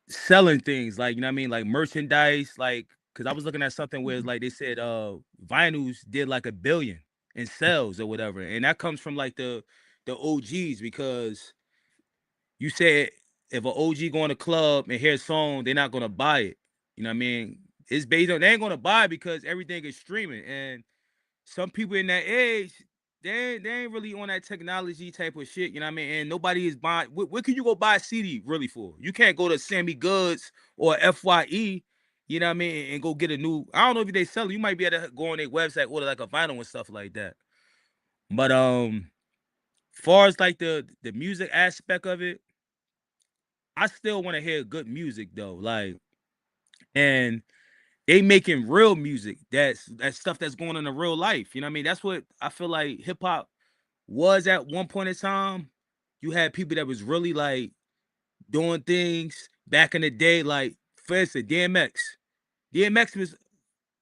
selling things, like, you know what I mean, like merchandise, like, because I was looking at something where it's like they said vinyls did like 1 billion in sales or whatever, and that comes from like the OGs, because you said if an OG go in a club and hear a song, they're not gonna buy it. You know what I mean? It's based on, they ain't gonna buy it because everything is streaming, and some people in that age, they ain't really on that technology type of shit. You know what I mean? And nobody is buying. What can you go buy a CD really for? You can't go to Sammy Goods or FYE. You know what I mean? And go get a new. I don't know if they sell it. You might be able to go on their website, order like a vinyl and stuff like that. But far as like the music aspect of it, I still want to hear good music though. Like, and they making real music. That's stuff that's going on in real life. You know what I mean? That's what I feel like hip hop was at one point in time. You had people that was really like doing things back in the day. Like, for instance, DMX. DMX was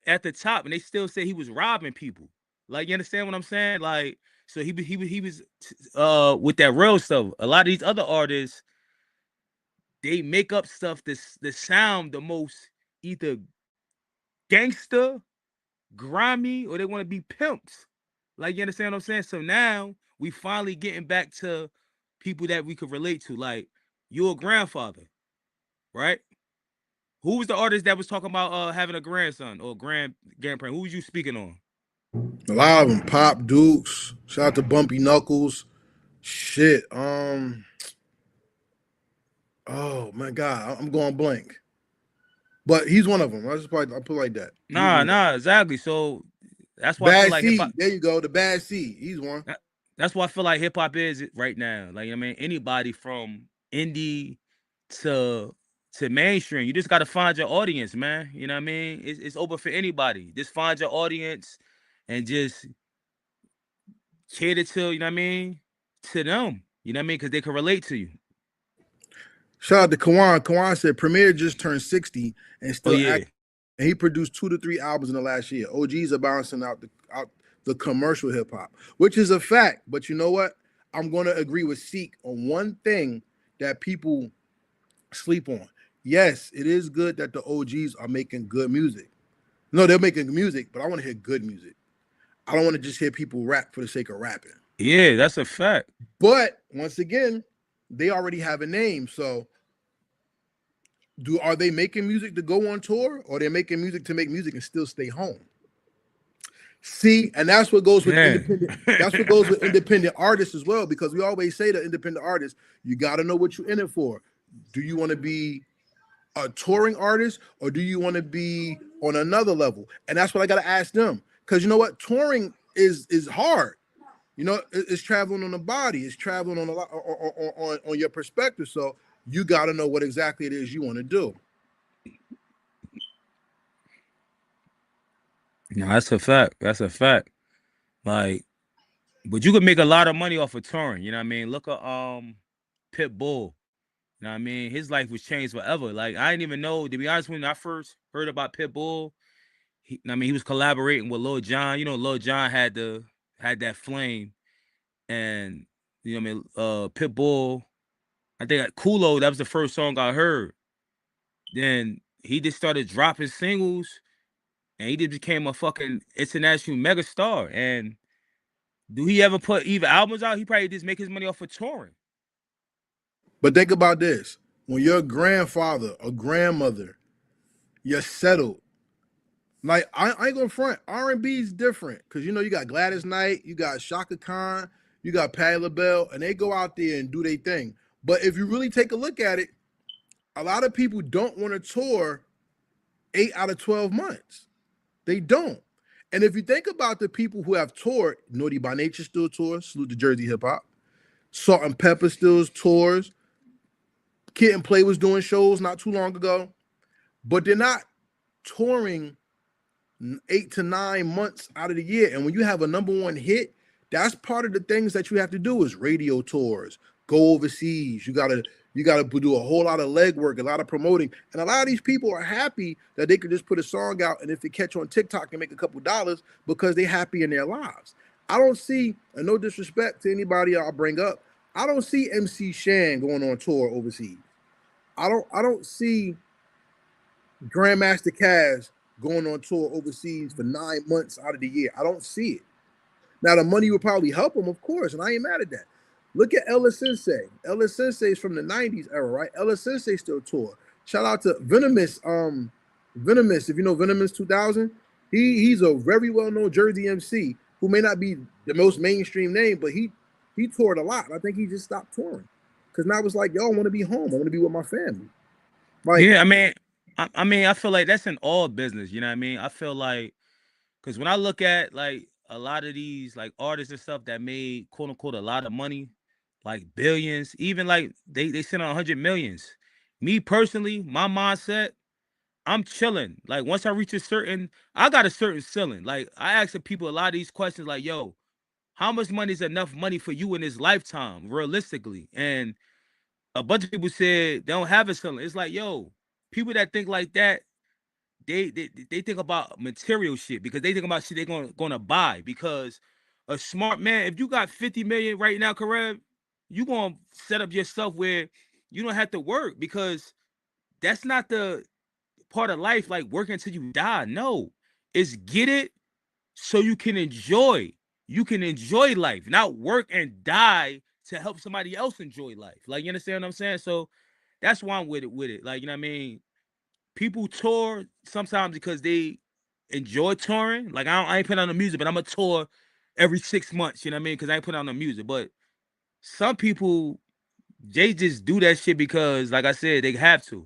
at the top, and they still say he was robbing people. Like, you understand what I'm saying? Like, so he was with that real stuff. A lot of these other artists, they make up stuff that sound the most either gangster, grimy, or they want to be pimps. Like, you understand what I'm saying? So now we finally getting back to people that we could relate to. Like, you're a grandfather, right? Who was the artist that was talking about having a grandson or grandparent? Who was you speaking on? A lot of them, Pop Dukes. Shout out to Bumpy Knuckles. Shit. Oh my God, I'm going blank. But he's one of them. I put it like that. He's one of them. Nah, exactly. So That's why I feel Bad like hip hop. Seed. There you go. The Bad Seed. He's one. That's why I feel like hip hop is right now. Like I mean, anybody from indie to mainstream, you just got to find your audience, man. You know what I mean? It's open for anybody. Just find your audience and just cater to, you know what I mean, to them. You know what I mean? Because they can relate to you. Shout out to Kawon. Kawon said Premier just turned 60 and Oh still yeah, active. And he produced 2 to 3 albums in the last year. OGs are balancing out the commercial hip hop, which is a fact. But you know what? I'm going to agree with Seek on one thing that people sleep on. Yes, it is good that the OGs are making good music. No, they're making music, but I want to hear good music. I don't want to just hear people rap for the sake of rapping. yeah, that's a fact. But once again, they already have a name. So are they making music to go on tour, or they're making music to make music and still stay home? See, and that's what goes with Yeah. independent. That's what goes with independent artists as well, because we always say to independent artists, you got to know what you're in it for. Do you want to be a touring artist, or do you want to be on another level? And that's what I got to ask them, because you know what, touring is hard. You know, it's traveling on the body, it's traveling on a lot on your perspective. So you got to know what exactly it is you want to do. No, that's a fact. That's a fact. Like, but you could make a lot of money off of touring. You know what I mean? Look at Pitbull. You know what I mean? His life was changed forever. Like I didn't even know, to be honest, when I first heard about Pitbull, I mean, he was collaborating with Lil Jon. You know, Lil Jon had that flame, and you know what I mean. Pitbull, I think Kulo, that was the first song I heard. Then he just started dropping singles, and he just became a fucking international megastar. And do he ever put even albums out? He probably just make his money off of touring. But think about this: when your grandfather or grandmother, you're settled. Like I ain't gonna front. R&B is different because you know you got Gladys Knight, you got Shaka Khan, you got Patti LaBelle, and they go out there and do their thing. But if you really take a look at it, a lot of people don't want to tour 8 out of 12 months. They don't. And if you think about the people who have toured, Naughty by Nature still tours, salute to Jersey Hip Hop. Salt and Pepper still tours. Kid and Play was doing shows not too long ago, but they're not touring 8 to 9 months out of the year. And when you have a #1 hit, that's part of the things that you have to do is radio tours, go overseas. You gotta do a whole lot of legwork, a lot of promoting. And a lot of these people are happy that they could just put a song out and if it catch on TikTok and make a couple dollars because they're happy in their lives. I don't see, and no disrespect to anybody I'll bring up, I don't see MC Shan going on tour overseas. I don't see Grandmaster Caz going on tour overseas for 9 months out of the year. I don't see it. Now the money would probably help him, of course, and I ain't mad at that. Look at Ella Sensei. Ella Sensei is from the '90s era, right? Ella Sensei still tour. Shout out to Venomous. Venomous, if you know Venomous 2000, he's a very well-known Jersey MC who may not be the most mainstream name, but he toured a lot. I think he just stopped touring because now it's like, yo, I want to be home. I want to be with my family. Like, Yeah, I mean, I feel like that's in all business. You know what I mean? I feel like because when I look at like a lot of these like artists and stuff that made quote unquote a lot of money, like billions, even like they sent 100 millions. Me personally, my mindset, I'm chilling. Like once I reach a certain, I got a certain ceiling. Like I ask the people a lot of these questions, like, yo, how much money is enough money for you in this lifetime, realistically? And a bunch of people said they don't have a ceiling. It's like, yo, people that think like that, they think about material shit because they think about shit they're gonna buy. Because a smart man, if you got 50 million right now, Karev, you gonna set up yourself where you don't have to work because that's not the part of life like working until you die. No, it's get it so you can enjoy. You can enjoy life, not work and die to help somebody else enjoy life. Like you understand what I'm saying? So that's why I'm with it. With it, like you know what I mean. People tour sometimes because they enjoy touring. Like I ain't putting on the music, but I'm a tour every 6 months. You know what I mean? Because I ain't putting on the music. But some people they just do that shit because, like I said, they have to.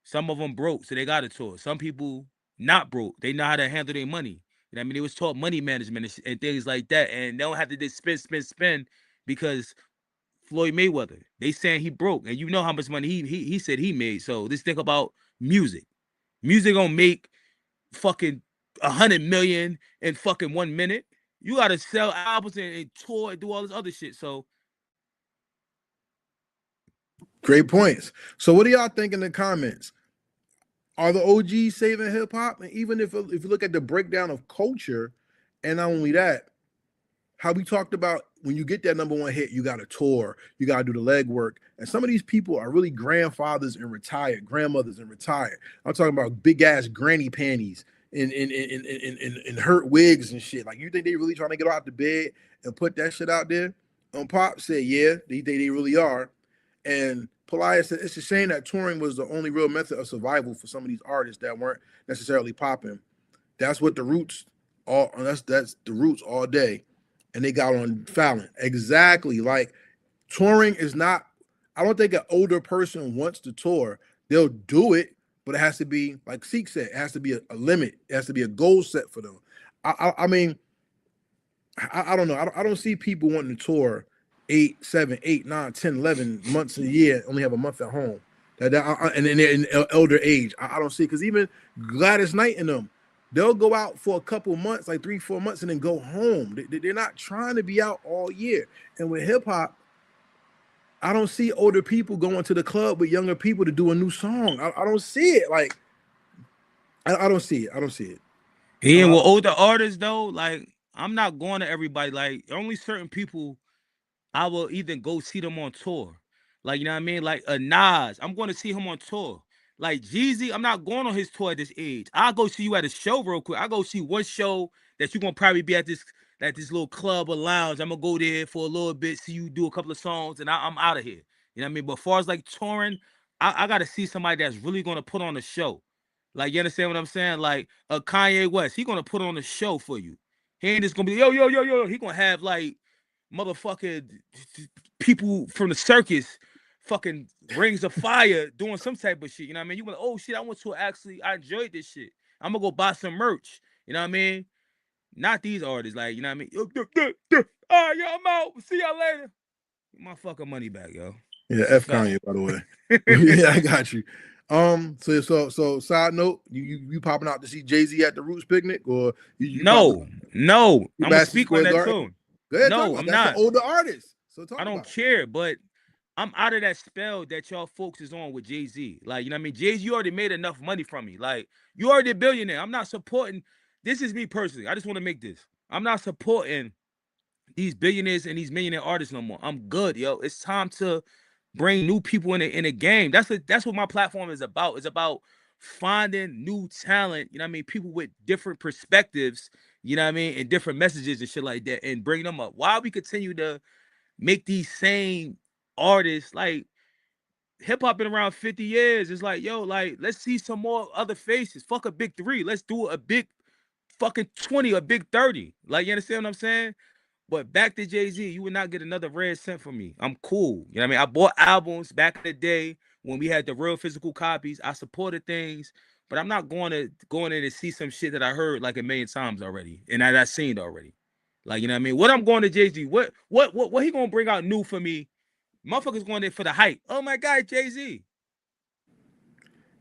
Some of them broke, so they got to tour. Some people not broke. They know how to handle their money. You know what I mean? They was taught money management and things like that, and they don't have to just spend because Floyd Mayweather. They saying he broke, and you know how much money he said he made. So let's think about music. Music gonna make fucking 100 million in fucking 1 minute. You gotta sell albums and tour and do all this other shit. So Great points. So what do y'all think in the comments? Are the OGs saving hip hop? And even if you look at the breakdown of culture, and not only that, how we talked about when you get that #1 hit, you got to tour, you got to do the legwork. And some of these people are really grandfathers and retired, grandmothers and retired. I'm talking about big ass granny panties and hurt wigs and shit. Like, you think they really trying to get out the bed and put that shit out there? Pop said, yeah, they really are. And Pelias said, it's a shame that touring was the only real method of survival for some of these artists that weren't necessarily popping. That's what the roots all. That's the roots all day. And they got on Fallon. Exactly. Like, touring is not, I don't think an older person wants to tour. They'll do it, but it has to be, like Seek said, it has to be a limit. It has to be a goal set for them. I mean, I don't know. I don't see people wanting to tour 8, 7, 8, 9, 10, 11 months a year, only have a month at home. And they're in elder age. I don't see, because even Gladys Knight and them, they'll go out for a couple months, like 3, 4 months, and then go home. They're not trying to be out all year. And with hip hop, I don't see older people going to the club with younger people to do a new song. I don't see it. Like, I don't see it. I don't see it. and with older artists though, like I'm not going to everybody. Like only certain people I will either go see them on tour. Like, you know what I mean? Like a Nas, I'm going to see him on tour. Like Jeezy, I'm not going on his tour at this age. I'll go see you at a show real quick. I'll go see one show that you're gonna probably be at this little club or lounge. I'm gonna go there for a little bit, see you do a couple of songs, and I'm out of here. You know what I mean? But as far as like touring, I gotta see somebody that's really gonna put on a show. Like, you understand what I'm saying? Like a Kanye West, he gonna put on a show for you. He ain't just gonna be yo. He gonna have like motherfucking people from the circus, fucking rings of fire doing some type of shit. You know what I mean? You went, oh shit, I enjoyed this shit. I'm gonna go buy some merch. You know what I mean? Not these artists, like, you know what I mean? All right, yo, I'm out. See y'all later. Get my fucking money back, yo. Yeah, F Kanye, by the way. Yeah, I got you. So side note, you popping out to see Jay-Z at the Roots picnic, or you no, I'm gonna speak on that too. Go ahead, no, I'm that's not. an older artist. So I don't care, but I'm out of that spell that y'all folks is on with Jay-Z. Like, you know what I mean? Jay-Z, you already made enough money from me. Like, you already a billionaire. I'm not supporting. This is me personally. I just want to make this. I'm not supporting these billionaires and these millionaire artists no more. I'm good, yo. It's time to bring new people in the game. That's what my platform is about. It's about finding new talent, you know what I mean? People with different perspectives, you know what I mean, and different messages and shit like that, and bring them up. While we continue to make these same artists, like hip hop been around 50 years. It's like, yo, like, let's see some more other faces. Fuck a big 3. Let's do a big fucking 20, a big 30. Like, you understand what I'm saying? But back to Jay-Z, you would not get another red cent from me. I'm cool. You know what I mean? I bought albums back in the day when we had the real physical copies. I supported things, but I'm not going in to see some shit that I heard like a million times already and that I seen already. Like, you know what I mean? What I'm going to Jay-Z, what he gonna bring out new for me? Motherfuckers going there for the hype. Oh my God, Jay-Z.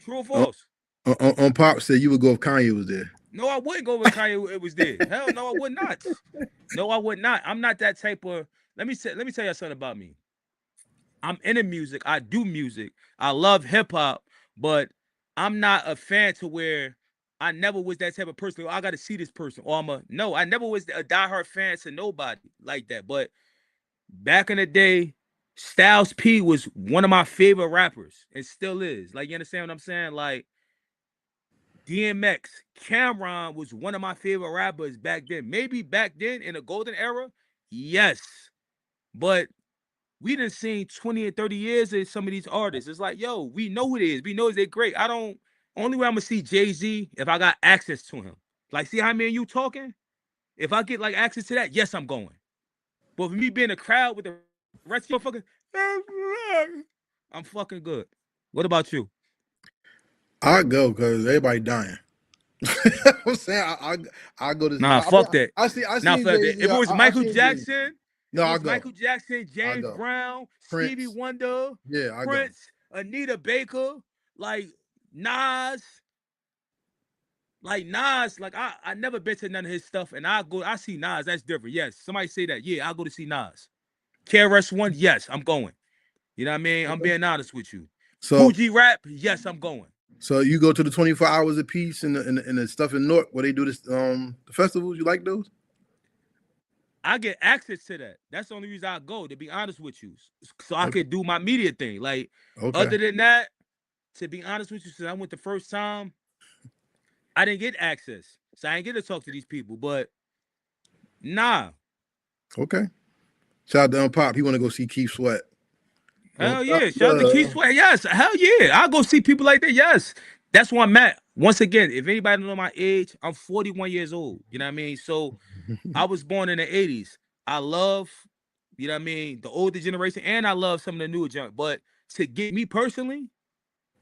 True or false? On Pop said you would go if Kanye was there. No, I wouldn't go with Kanye. It was there. Hell no, I would not. No, I would not. I'm not that type of. Let me tell you something about me. I'm into music. I do music. I love hip hop, but I'm not a fan to where I never was that type of person. Oh, I got to see this person, or no. I never was a diehard fan to nobody like that. But back in the day, Styles P was one of my favorite rappers, and still is. Like, you understand what I'm saying? Like DMX, Cameron was one of my favorite rappers back then. Maybe back then in the golden era, yes. But we done seen 20 and 30 years of some of these artists. It's like, yo, we know who it is. We know they're great. Only way I'm gonna see Jay-Z if I got access to him. Like, see how me and you talking? If I get like access to that, yes, I'm going. But for me being in a crowd with the rest of your fucking, I'm fucking good. What about you? I'd go because everybody dying. I'm saying I go to. Nah, fuck that. I Nah, seen fuck Jay that. Z. If it was I Michael seen Jay Z. Jackson, if No, it I was go. Michael Jackson, I James go. Brown, Stevie Prince. Wonder, Yeah, I go. Prince, Anita Baker, like Nas, I never been to none of his stuff, and I see Nas. That's different. Yes, somebody say that. Yeah, I'll go to see Nas. KRS One, yes, I'm going. You know what I mean? I'm Okay. being honest with you. So Coogee Rap, yes, I'm going. so you go to the 24 hours of peace and the stuff in North where they do this the festivals. You like those? I get access to that. That's the only reason I go, to be honest with you. So I Okay. could do my media thing. Like, Okay. other than that, to be honest with you, since I went the first time, I didn't get access. So I didn't get to talk to these people. But nah. Okay. Shout out to Pop. He want to go see Keith Sweat. One Hell love. yeah. Shout out to Keith Sweat. Yes. Hell yeah. I'll go see people like that. Yes. That's where I'm at. Once again, if anybody don't know my age, I'm 41 years old. You know what I mean? So I was born in the 80s. I love, you know what I mean, the older generation, and I love some of the newer junk. But to get me personally,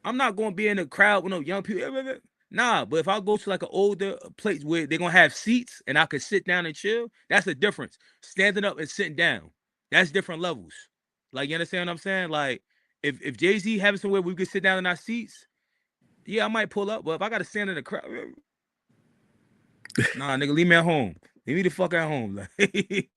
I'm not gonna be in a crowd with no young people. Nah, but if I go to like an older place where they're gonna have seats and I could sit down and chill, that's the difference. Standing up and sitting down, that's different levels. Like, you understand what I'm saying? Like, if Jay-Z having somewhere we could sit down in our seats, yeah, I might pull up. But if I gotta stand in the crowd, nah, nigga, leave me at home. Leave me the fuck at home. Like,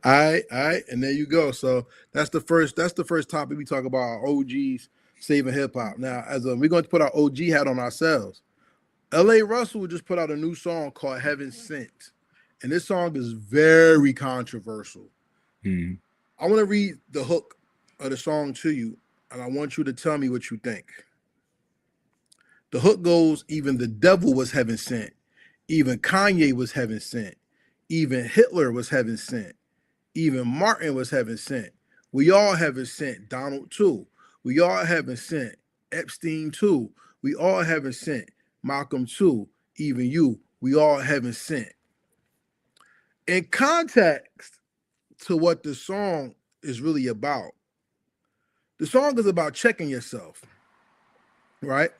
All right, and there you go. So that's the first topic we talk about, our OGs saving hip hop. Now, we're going to put our OG hat on ourselves. LaRussell just put out a new song called Heaven Sent. And this song is very controversial. hmm. I want to read the hook of the song to you, and I want you to tell me what you think. The hook goes, even the devil was heaven sent. Even Kanye was heaven sent. Even Hitler was heaven sent. Even Martin was heaven sent. We all heaven sent Donald too. We all heaven sent Epstein too. We all heaven sent Malcolm too. Even you. We all heaven sent. In context to what the song is really about, the song is about checking yourself, right?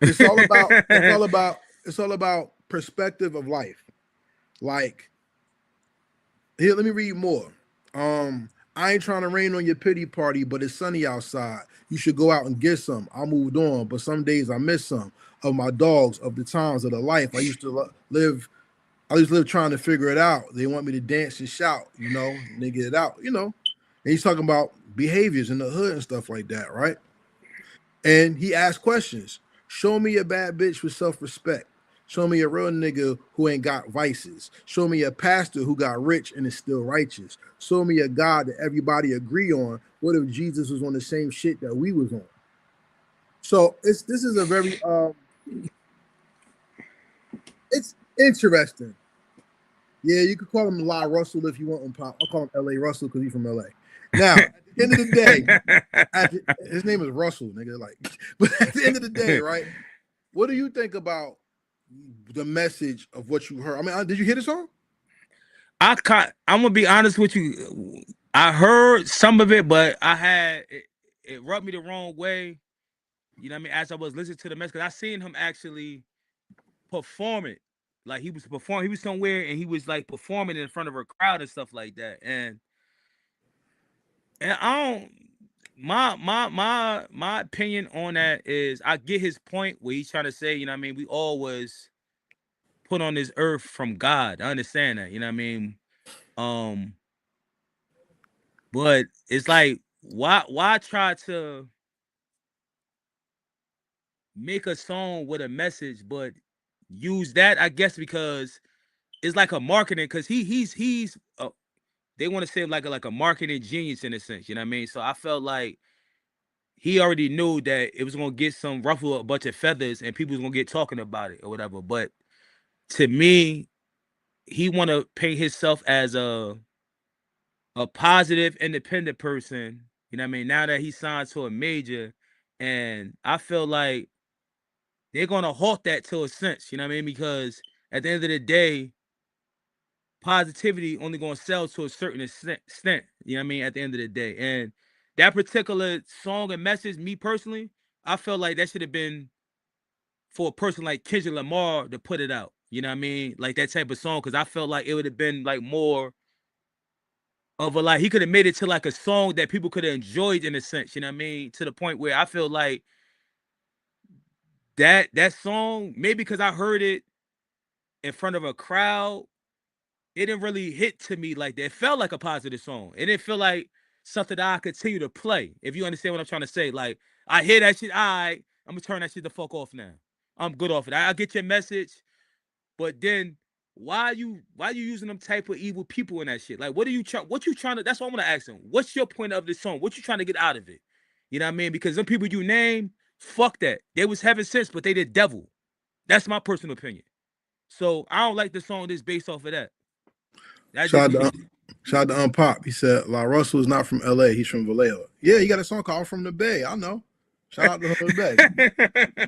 It's all about it's all about it's all about perspective of life. Like, here, let me read more. I ain't trying to rain on your pity party, but it's sunny outside. You should go out and get some. I moved on, but some days I miss some of my dogs, of the times of the life I used to live. I used to live trying to figure it out. They want me to dance and shout, and they get it out, And he's talking about behaviors in the hood and stuff like that, right? And he asked questions. Show me a bad bitch with self-respect. Show me a real nigga who ain't got vices. Show me a pastor who got rich and is still righteous. Show me a God that everybody agree on. What if Jesus was on the same shit that we was on? So this is a very it's interesting. Yeah, you could call him LaRussell if you want him. I'll call him LaRussell because he's from LA. Now, at the end of the day, his name is Russell, nigga. Like, but at the end of the day, right? What do you think about the message of what you heard? I mean, did you hear the song? I'm gonna be honest with you. I heard some of it, but it rubbed me the wrong way. You know what I mean? As I was listening to the message, because I seen him actually perform it. Like, he was performing, he was somewhere and he was like performing in front of a crowd and stuff like that. And I don't my opinion on that is, I get his point where he's trying to say, you know what I mean, we all was put on this earth from God. I understand that, you know what I mean? Um, but it's like, why try to make a song with a message, but use that, I guess, because it's like a marketing, because he's they want to say like a marketing genius in a sense, you know what I mean? So I felt like he already knew that it was gonna get some ruffle a bunch of feathers and people was gonna get talking about it or whatever. But to me, he want to paint himself as a positive, independent person. You know what I mean? Now that he signed to a major, and I feel like they're gonna halt that to a sense. You know what I mean? Because at the end of the day, positivity only gonna sell to a certain extent. You know what I mean? At the end of the day, and that particular song and message, me personally, I felt like that should have been for a person like Kendrick Lamar to put it out. You know what I mean? Like that type of song, because I felt like it would have been like more of a, like, he could have made it to like a song that people could have enjoyed in a sense. You know what I mean? To the point where I feel like that song, maybe because I heard it in front of a crowd, it didn't really hit to me like that. It felt like a positive song. It didn't feel like something that I continue to play. If you understand what I'm trying to say, like I hear that shit, I'm gonna turn that shit the fuck off now. I'm good off it. I get your message, but then why you using them type of evil people in that shit? Like, what you trying to? That's what I want to ask them. What's your point of this song? What you trying to get out of it? You know what I mean? Because some people you name, fuck that. They was having sense, but they did devil. That's my personal opinion. So I don't like the song that's based off of that. That's just me. Shout out to Pop. He said LaRussell is not from LA. He's from Vallejo. Yeah, he got a song called From the Bay. I know. Shout out to the Bay.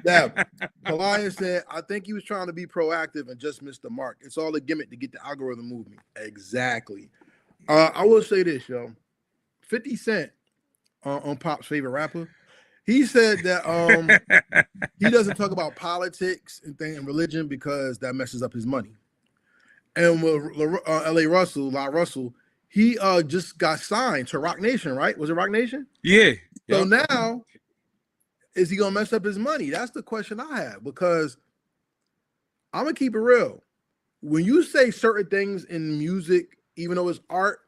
Yeah. Kalaya said, I think he was trying to be proactive and just missed the mark. It's all a gimmick to get the algorithm moving. Exactly. I will say this, yo. 50 Cent, on Pop's favorite rapper, he said that he doesn't talk about politics and things and religion because that messes up his money. And with LaRussell, he just got signed to Rock Nation, right? Was it Rock Nation? Yeah. So now, is he gonna mess up his money? That's the question I have, because I'm gonna keep it real. When you say certain things in music, even though it's art,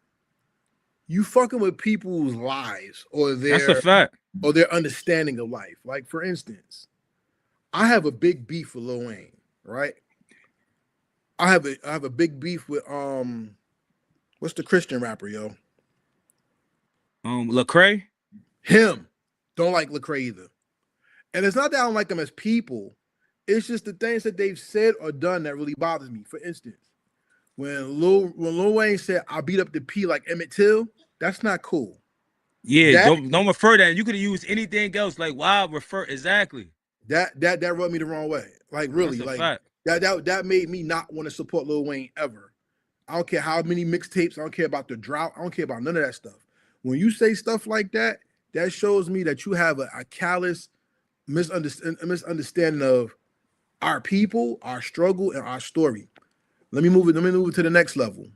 you fucking with people's lives or That's a fact. or their understanding of life. Like, for instance, I have a big beef with Lil Wayne, right? I have a big beef with what's the Christian rapper, yo? Lecrae? Him. Don't like Lecrae either. And it's not that I don't like them as people. It's just the things that they've said or done that really bothers me. For instance, when Lil Wayne said, I beat up the P like Emmett Till, that's not cool. Yeah, don't refer that. You could have used anything else. Like, why refer exactly? That rubbed me the wrong way. Like, really, like fact. that made me not want to support Lil Wayne ever. I don't care how many mixtapes, I don't care about the drought, I don't care about none of that stuff. When you say stuff like that, that shows me that you have a callous misunderstanding of our people, our struggle, and our story. Let me move it to the next level.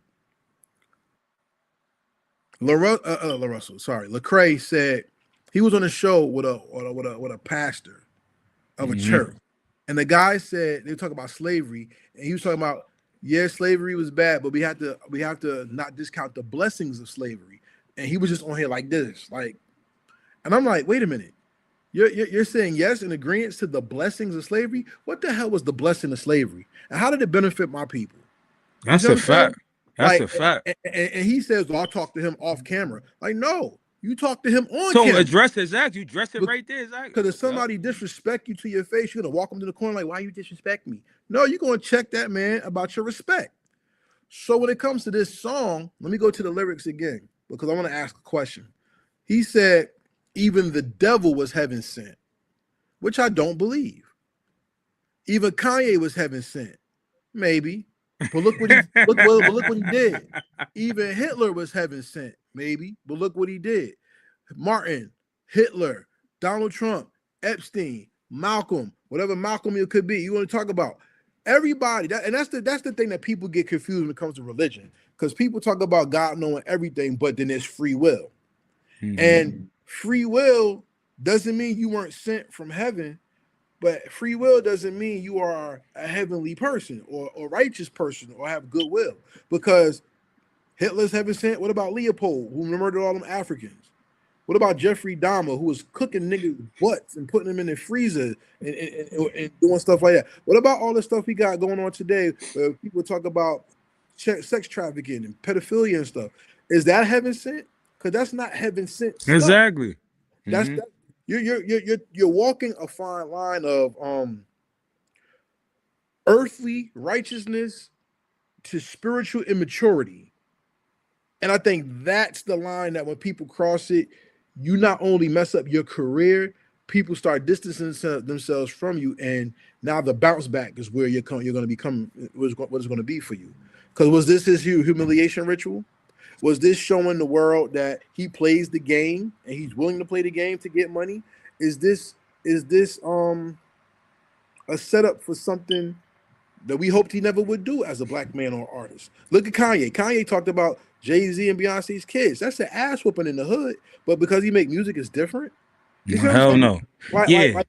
Lecrae said he was on a show with a pastor of a church, and the guy said they were talking about slavery, and he was talking about, yeah, slavery was bad, but we have to not discount the blessings of slavery. And he was just on here like this, like, and I'm like, wait a minute, you're saying yes in agreement to the blessings of slavery? What the hell was the blessing of slavery, and how did it benefit my people? That's a fact. That's a fact. And he says, well, I'll talk to him off camera. Like, no, you talk to him on camera. So address it, Zach. You address it right there, Zach. Because if somebody disrespect you to your face, you're gonna walk them to the corner like, why you disrespect me? No, you're gonna check that man about your respect. So when it comes to this song, let me go to the lyrics again, because I want to ask a question. He said, even the devil was heaven sent, which I don't believe. Even Kanye was heaven sent, maybe. But look what he did. Even Hitler was heaven sent, maybe. But look what he did. Martin, Hitler, Donald Trump, Epstein, Malcolm, whatever Malcolm it could be. You want to talk about everybody. That's the thing that people get confused when it comes to religion. Because people talk about God knowing everything, but then there's free will. And free will doesn't mean you weren't sent from heaven. But free will doesn't mean you are a heavenly person or a righteous person or have goodwill. Because Hitler's heaven sent. What about Leopold, who murdered all them Africans? What about Jeffrey Dahmer, who was cooking niggas' butts and putting them in the freezer and doing stuff like that? What about all the stuff we got going on today where people talk about sex trafficking and pedophilia and stuff? Is that heaven sent? Because that's not heaven sent stuff. Exactly. That's You're walking a fine line of earthly righteousness to spiritual immaturity. And I think that's the line that when people cross it, you not only mess up your career, people start distancing themselves from you, and now the bounce back is where you're going to become what it's going to be for you. Because was this his humiliation ritual? Was this showing the world that he plays the game and he's willing to play the game to get money? Is this a setup for something that we hoped he never would do as a black man or artist. Look at Kanye. Kanye talked about Jay-Z and Beyonce's kids. That's an ass whooping in the hood, but because he make music, it's different. You see what I'm Hell saying? no. Like, like, Yeah. like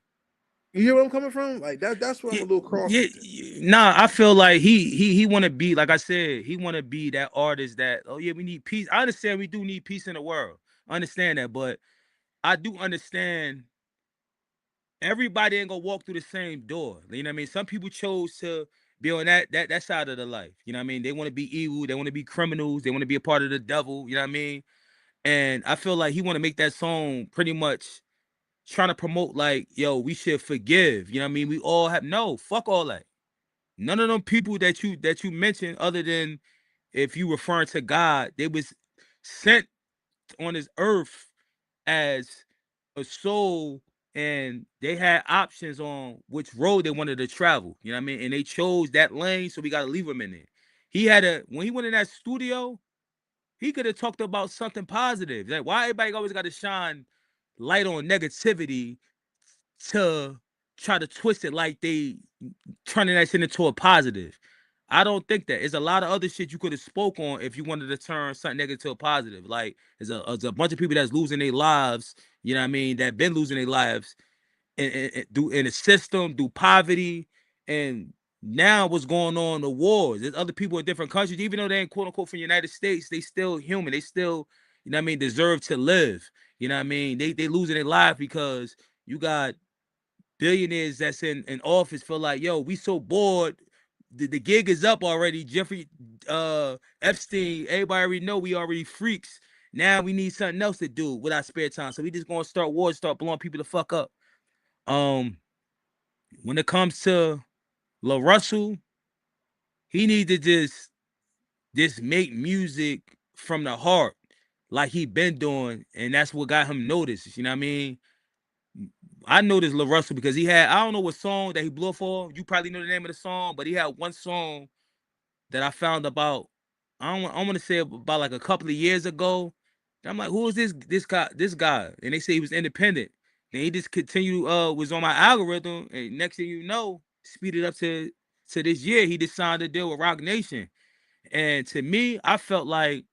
you hear where I'm coming from? Like that's where I'm Yeah, a little cross yeah, with it. nah, I feel like he want to be, like I said, he want to be that artist that, oh yeah, we need peace. I understand we do need peace in the world. I understand that, but I do understand everybody ain't gonna walk through the same door. You know what I mean? Some people chose to be on that side of the life. You know what I mean? They want to be evil, they want to be criminals, they want to be a part of the devil. You know what I mean? And I feel like he want to make that song pretty much trying to promote like, yo, we should forgive. You know what I mean? We all have no fuck all that. None of them people that you mentioned, other than if you referring to God, they was sent on this earth as a soul, and they had options on which road they wanted to travel. You know what I mean? And they chose that lane, so we got to leave him in it. He had a when he went in that studio, he could have talked about something positive. Like, why everybody always got to shine light on negativity to try to twist it like they turning that shit into a positive? I don't think that. There's a lot of other shit you could have spoke on if you wanted to turn something negative to a positive. Like, there's a bunch of people that's losing their lives, you know what I mean, that been losing their lives in the system, through poverty, and now what's going on, the wars. There's other people in different countries, even though they ain't quote unquote from the United States, they still human. They still, you know what I mean, deserve to live. You know what I mean? They losing their life because you got billionaires that's in office feel like, yo, we so bored. The gig is up already. Jeffrey Epstein, everybody already know we already freaks. Now we need something else to do with our spare time. So we just gonna start wars, start blowing people the fuck up. Um, when it comes to LaRussell, he need to just make music from the heart like he been doing, and that's what got him noticed. You know what I mean? I noticed LaRussell because he had, I don't know what song that he blew up for. You probably know the name of the song, but he had one song that I found about, I want to say about like a couple of years ago. And I'm like, who is this guy? And they say he was independent. And he just continued, was on my algorithm, and next thing you know, speeded up to this year, he just signed a deal with Rock Nation. And to me, I felt like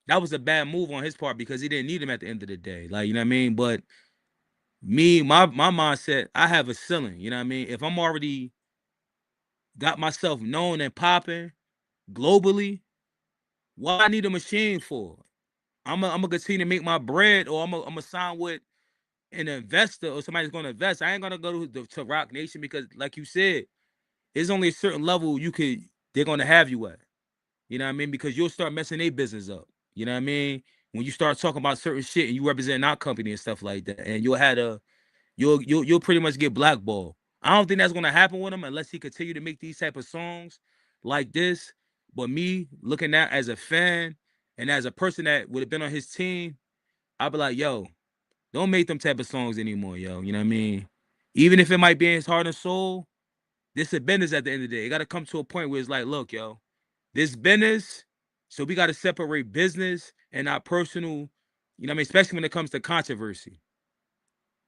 that was a bad move on his part because he didn't need him at the end of the day. Like, you know what I mean? But me, my mindset, I have a ceiling. You know what I mean? If I'm already got myself known and popping globally, what I need a machine for? I'm gonna continue to make my bread, or I'm gonna sign with an investor or somebody's gonna invest. I ain't gonna go to Rock Nation because, like you said, there's only a certain level they're gonna have you at. You know what I mean? Because you'll start messing their business up. You know what I mean? When you start talking about certain shit and you represent our company and stuff like that, and you'll pretty much get blackballed. I don't think that's gonna happen with him unless he continue to make these type of songs like this. But me looking at as a fan and as a person that would have been on his team, I'd be like, yo, don't make them type of songs anymore, yo. You know what I mean? Even if it might be in his heart and soul, this is business at the end of the day. It gotta come to a point where it's like, look, yo, this business, so we gotta separate business and our personal, you know what I mean, especially when it comes to controversy.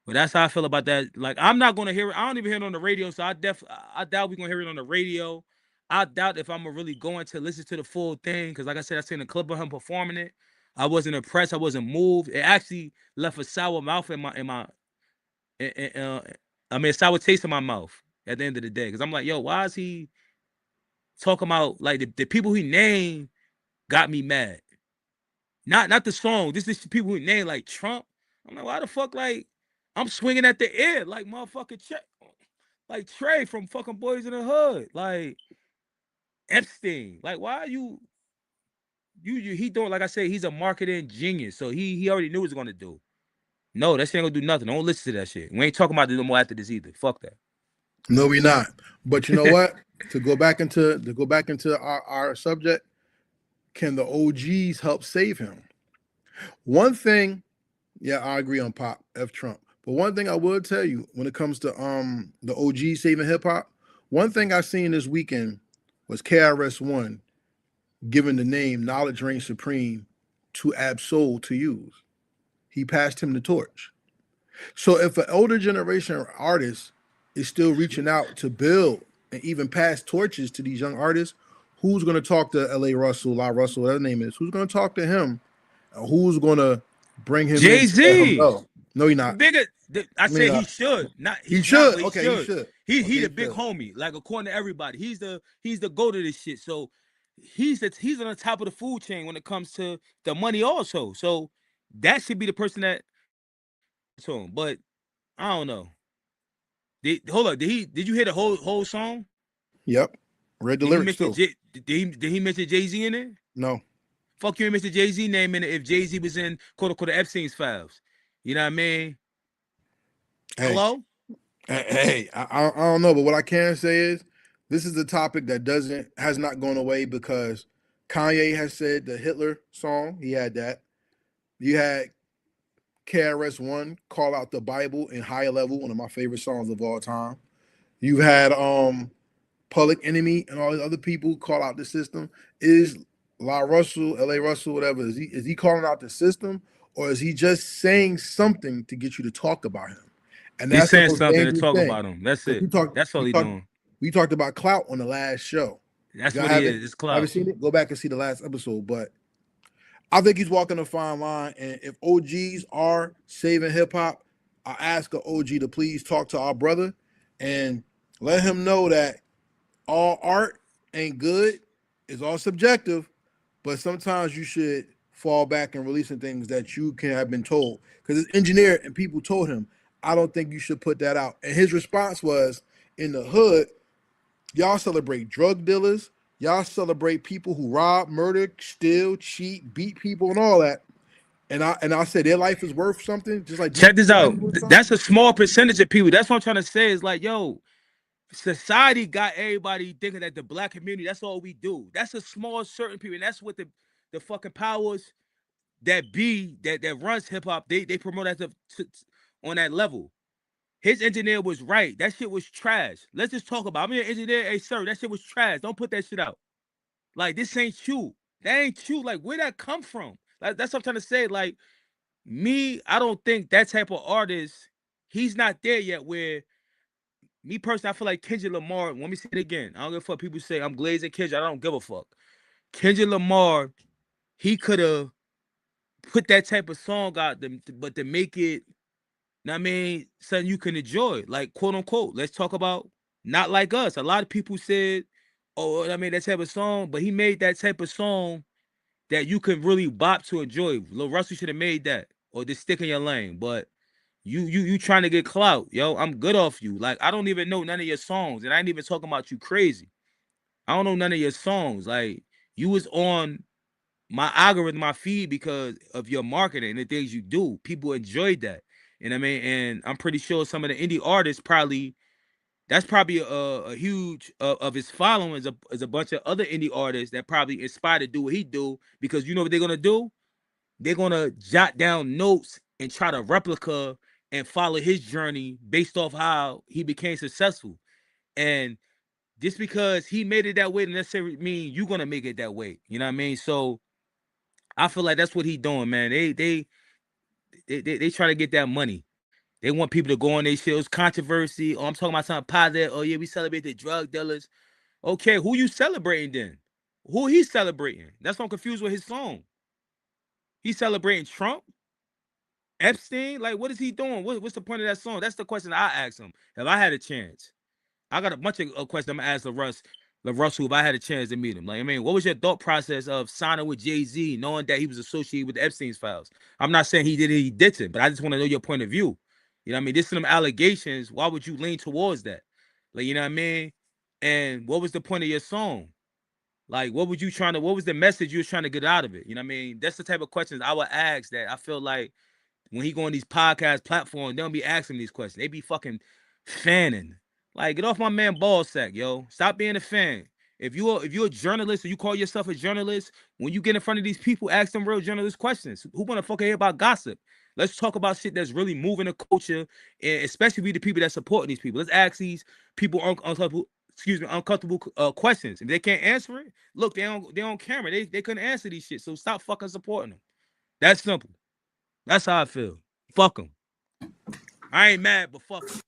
But that's how I feel about that. Like, I'm not gonna hear it. I don't even hear it on the radio, so I doubt we're gonna hear it on the radio. I doubt if I'm really going to listen to the full thing, because like I said, I seen a clip of him performing it. I wasn't impressed. I wasn't moved. It actually left a sour mouth in I mean, a sour taste in my mouth at the end of the day. Because I'm like, yo, why is he talking about like the people he named got me mad? Not the song. This is the people who named like Trump. I'm like, why the fuck, like, I'm swinging at the air like motherfucking like Trey from fucking Boys in the Hood, like Epstein. Like, why are you he doing, like I said, he's a marketing genius, so he already knew what he was gonna do. No, that shit ain't gonna do nothing. Don't listen to that shit. We ain't talking about it no more after this either. Fuck No, we not. But you know that. what? To go back into our subject, can the OGs help save him? One thing, yeah, I agree on Pop F Trump. But one thing I will tell you when it comes to the OG saving hip hop, one thing I seen this weekend was KRS-One giving the name Knowledge Reigns Supreme to Absol to use. He passed him the torch. So if an older generation artist is still reaching out to build and even pass torches to these young artists, who's going to talk to LaRussell, LaRussell, whatever his name is, who's going to talk to him, and who's going to bring him in to let him Jay-Z. know? No, you're not. Bigger. I I mean, said he should. Not he he's not, should. but he Okay, he should. should. He Okay, the he big should. homie. Like according to everybody, he's the go to this shit. So he's on the top of the food chain when it comes to the money also. So that should be the person that to him. But I don't know. Hold up. Did you hear the whole song? Yep. Read the Did he lyrics mention too. did he mention Jay-Z in it? No. Fuck you, Mr. Jay-Z name in it if Jay-Z was in quote unquote the Epstein's files. You know what I mean? Hey, Hello? I don't know, but what I can say is this is a topic that doesn't has not gone away because Kanye has said the Hitler song, he had that. You had KRS-One call out the Bible in Higher Level, one of my favorite songs of all time. You've had Public Enemy and all these other people call out the system. Is LaRussell, LaRussell, whatever, is he calling out the system, or is he just saying something to get you to talk about him? And He's that's the saying most something to dangerous talk thing. about him. That's Because it. That's all he doing. we talked about clout on the last show. If That's y'all what he is. It's haven't clout. seen it, go back and see the last episode. But I think he's walking a fine line. And if OGs are saving hip hop, I ask an OG to please talk to our brother and let him know that all art ain't good. It's all subjective, but sometimes you should fall back and releasing things that you can have been told. Because it's engineered and people told him, I don't think you should put that out. And his response was, in the hood, y'all celebrate drug dealers, y'all celebrate people who rob, murder, steal, cheat, beat people, and all that. And I said their life is worth something, just like these Check this people's life out. is worth something. That's a small percentage of people. That's what I'm trying to say. Is like, yo, society got everybody thinking that the black community, that's all we do. That's a small certain people. And that's what the fucking powers that runs hip hop, they promote that on that level. His engineer was right. That shit was trash. Let's just talk about it. I'm an engineer. Hey, sir, that shit was trash. Don't put that shit out. Like, this ain't you. That ain't you. Like, where that come from? Like, that's what I'm trying to say. Like, me, I don't think that type of artist, he's not there yet where, me personally, I feel like Kendrick Lamar, let me say it again. I don't give a fuck. People say I'm glazing Kendrick. I don't give a fuck. Kendrick Lamar, he could have put that type of song out, but to make it, I mean, something you can enjoy, like quote unquote. Let's talk about Not Like Us. A lot of people said, "Oh, I mean that type of song," but he made that type of song that you can really bop to enjoy. LaRussell should have made that, or just stick in your lane. But you trying to get clout, yo? I'm good off you. Like I don't even know none of your songs, and I ain't even talking about you crazy. I don't know none of your songs. Like you was on my algorithm, my feed because of your marketing and the things you do. People enjoyed that. And I mean, and I'm pretty sure some of the indie artists probably that's probably a huge of his following is a bunch of other indie artists that probably inspired to do what he do because you know what they're gonna do? They're gonna jot down notes and try to replica and follow his journey based off how he became successful. And just because he made it that way doesn't necessarily mean you're gonna make it that way. You know what I mean? So I feel like that's what he doing, man. They try to get that money. They want people to go on their shit. It's controversy. Oh, I'm talking about something positive. Oh yeah, we celebrate the drug dealers. Okay, who you celebrating then? Who he celebrating? That's what I'm confused with his song. He celebrating Trump, Epstein. Like, what is he doing? What's the point of that song? That's the question I ask him if I had a chance. I got a bunch of questions I'm gonna ask LaRussell if I had a chance to meet him. Like, I mean, what was your thought process of signing with Jay-Z, knowing that he was associated with the Epstein's files? I'm not saying he did it, he didn't, but I just want to know your point of view. You know what I mean? This some allegations. Why would you lean towards that? Like, you know what I mean? And what was the point of your song? Like, what was the message you was trying to get out of it? You know what I mean? That's the type of questions I would ask that I feel like when he go on these podcast platforms, they don't be asking these questions. They be fucking fanning. Like, get off my man ball sack, yo. Stop being a fan. If you're a journalist or you call yourself a journalist, when you get in front of these people, ask them real journalist questions. Who wanna fucking hear about gossip? Let's talk about shit that's really moving the culture, and especially be the people that support these people. Let's ask these people uncomfortable questions. If they can't answer it, look, they on camera. They couldn't answer these shit. So stop fucking supporting them. That's simple. That's how I feel. Fuck them. I ain't mad, but fuck them.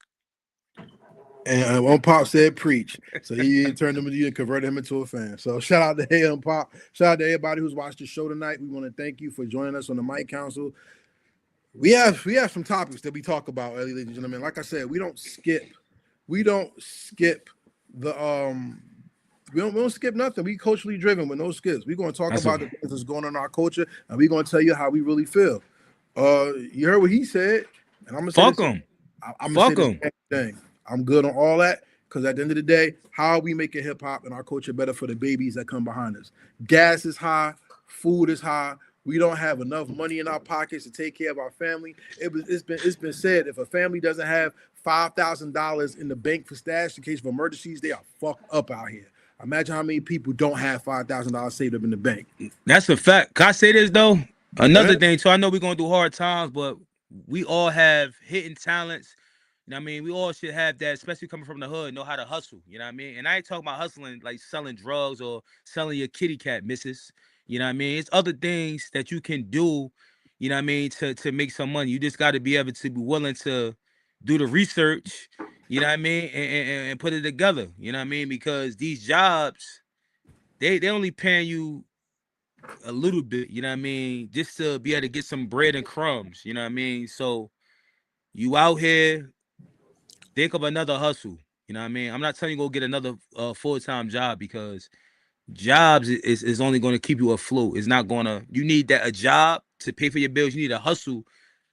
And Pop said preach. So he turned him, you converted him into a fan. So shout out to Pop. Shout out to everybody who's watched the show tonight. We want to thank you for joining us on the Mic Council. We have some topics that we talk about, ladies and gentlemen. Like I said, we don't skip the we don't skip nothing. We culturally driven with no skips. We're gonna talk That's a about the things that's going on in our culture, and we're gonna tell you how we really feel. You heard what he said, and I'm gonna say fuck this. them. I'm gonna say Fuck the them. same thing. I'm good on all that because at the end of the day, how are we making hip hop and our culture better for the babies that come behind us? Gas is high, food is high. We don't have enough money in our pockets to take care of our family. It's been said if a family doesn't have $5,000 in the bank for stash in case of emergencies, they are fucked up out here. Imagine how many people don't have $5,000 saved up in the bank. That's a fact. Can I say this though? Go Another ahead. thing. So I know we're going through hard times, but we all have hidden talents. You know what I mean? We all should have that, especially coming from the hood, know how to hustle. You know what I mean? And I ain't talking about hustling like selling drugs or selling your kitty cat, missus. You know what I mean? It's other things that you can do, you know what I mean, to make some money. You just got to be able to be willing to do the research, you know what I mean, and put it together. You know what I mean? Because these jobs, they only paying you a little bit, you know what I mean, just to be able to get some bread and crumbs, you know what I mean? So you out here, think of another hustle. You know what I mean? I'm not telling you go get another full-time job because jobs is only going to keep you afloat. It's not going to, you need that a job to pay for your bills. You need a hustle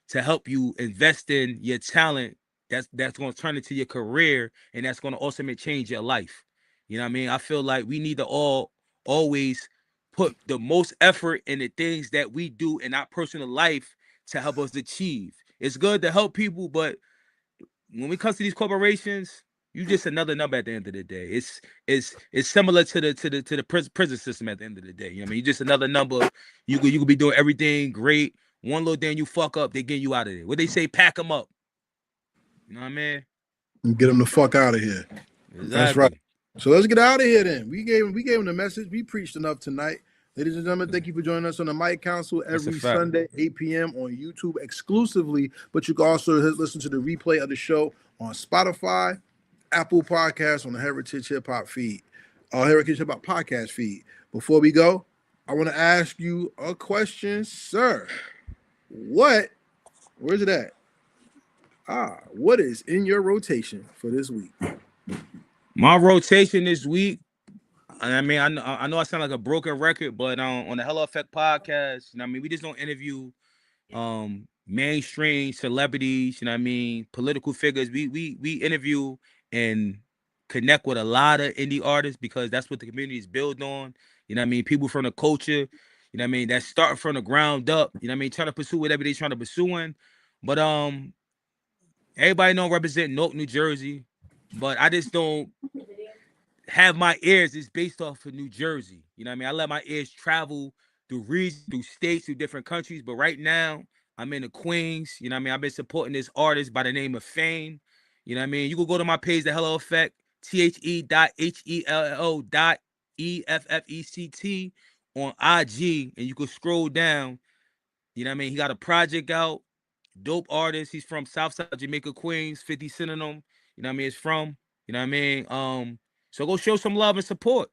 to help you invest in your talent. That's going to turn into your career, and that's going to also make change your life. You know what I mean? I feel like we need to all always put the most effort in the things that we do in our personal life to help us achieve. It's good to help people, but when it comes to these corporations, you just another number at the end of the day. It's similar to the prison system at the end of the day. You know what I mean? You just another number. You could be doing everything great. One little thing you fuck up, they get you out of there. What they say, pack them up. You know what I mean? And get them the fuck out of here. That's right. Exactly. So let's get out of here then. We gave him the message. We preached enough tonight. Ladies and gentlemen, thank you for joining us on the Mic Council That's a every fact. Sunday, 8 p.m. on YouTube exclusively. But you can also listen to the replay of the show on Spotify, Apple Podcasts, on the Heritage Hip Hop feed, Heritage Hip Hop podcast feed. Before we go, I want to ask you a question, sir. Where's it at? What is in your rotation for this week? My rotation this week. I mean, I know I sound like a broken record, but on the Hello Effect podcast, you know what I mean, we just don't interview mainstream celebrities, you know what I mean, political figures. We interview and connect with a lot of indie artists because that's what the community is built on. You know what I mean? People from the culture, you know what I mean, that start from the ground up, you know what I mean, trying to pursue whatever they're trying to pursue in. But everybody know I represent Newark, New Jersey, but I just don't have my ears is based off of New Jersey. You know what I mean? I let my ears travel through regions, through states, through different countries. But right now, I'm in the Queens. You know what I mean? I've been supporting this artist by the name of Fame. You know what I mean? You can go to my page, the Hello Effect, THE.HELLO.EFFECT on IG, and you can scroll down. You know what I mean? He got a project out, dope artist. He's from Southside Jamaica, Queens, 50 Cent on him. You know what I mean? It's from, you know what I mean? So go show some love and support.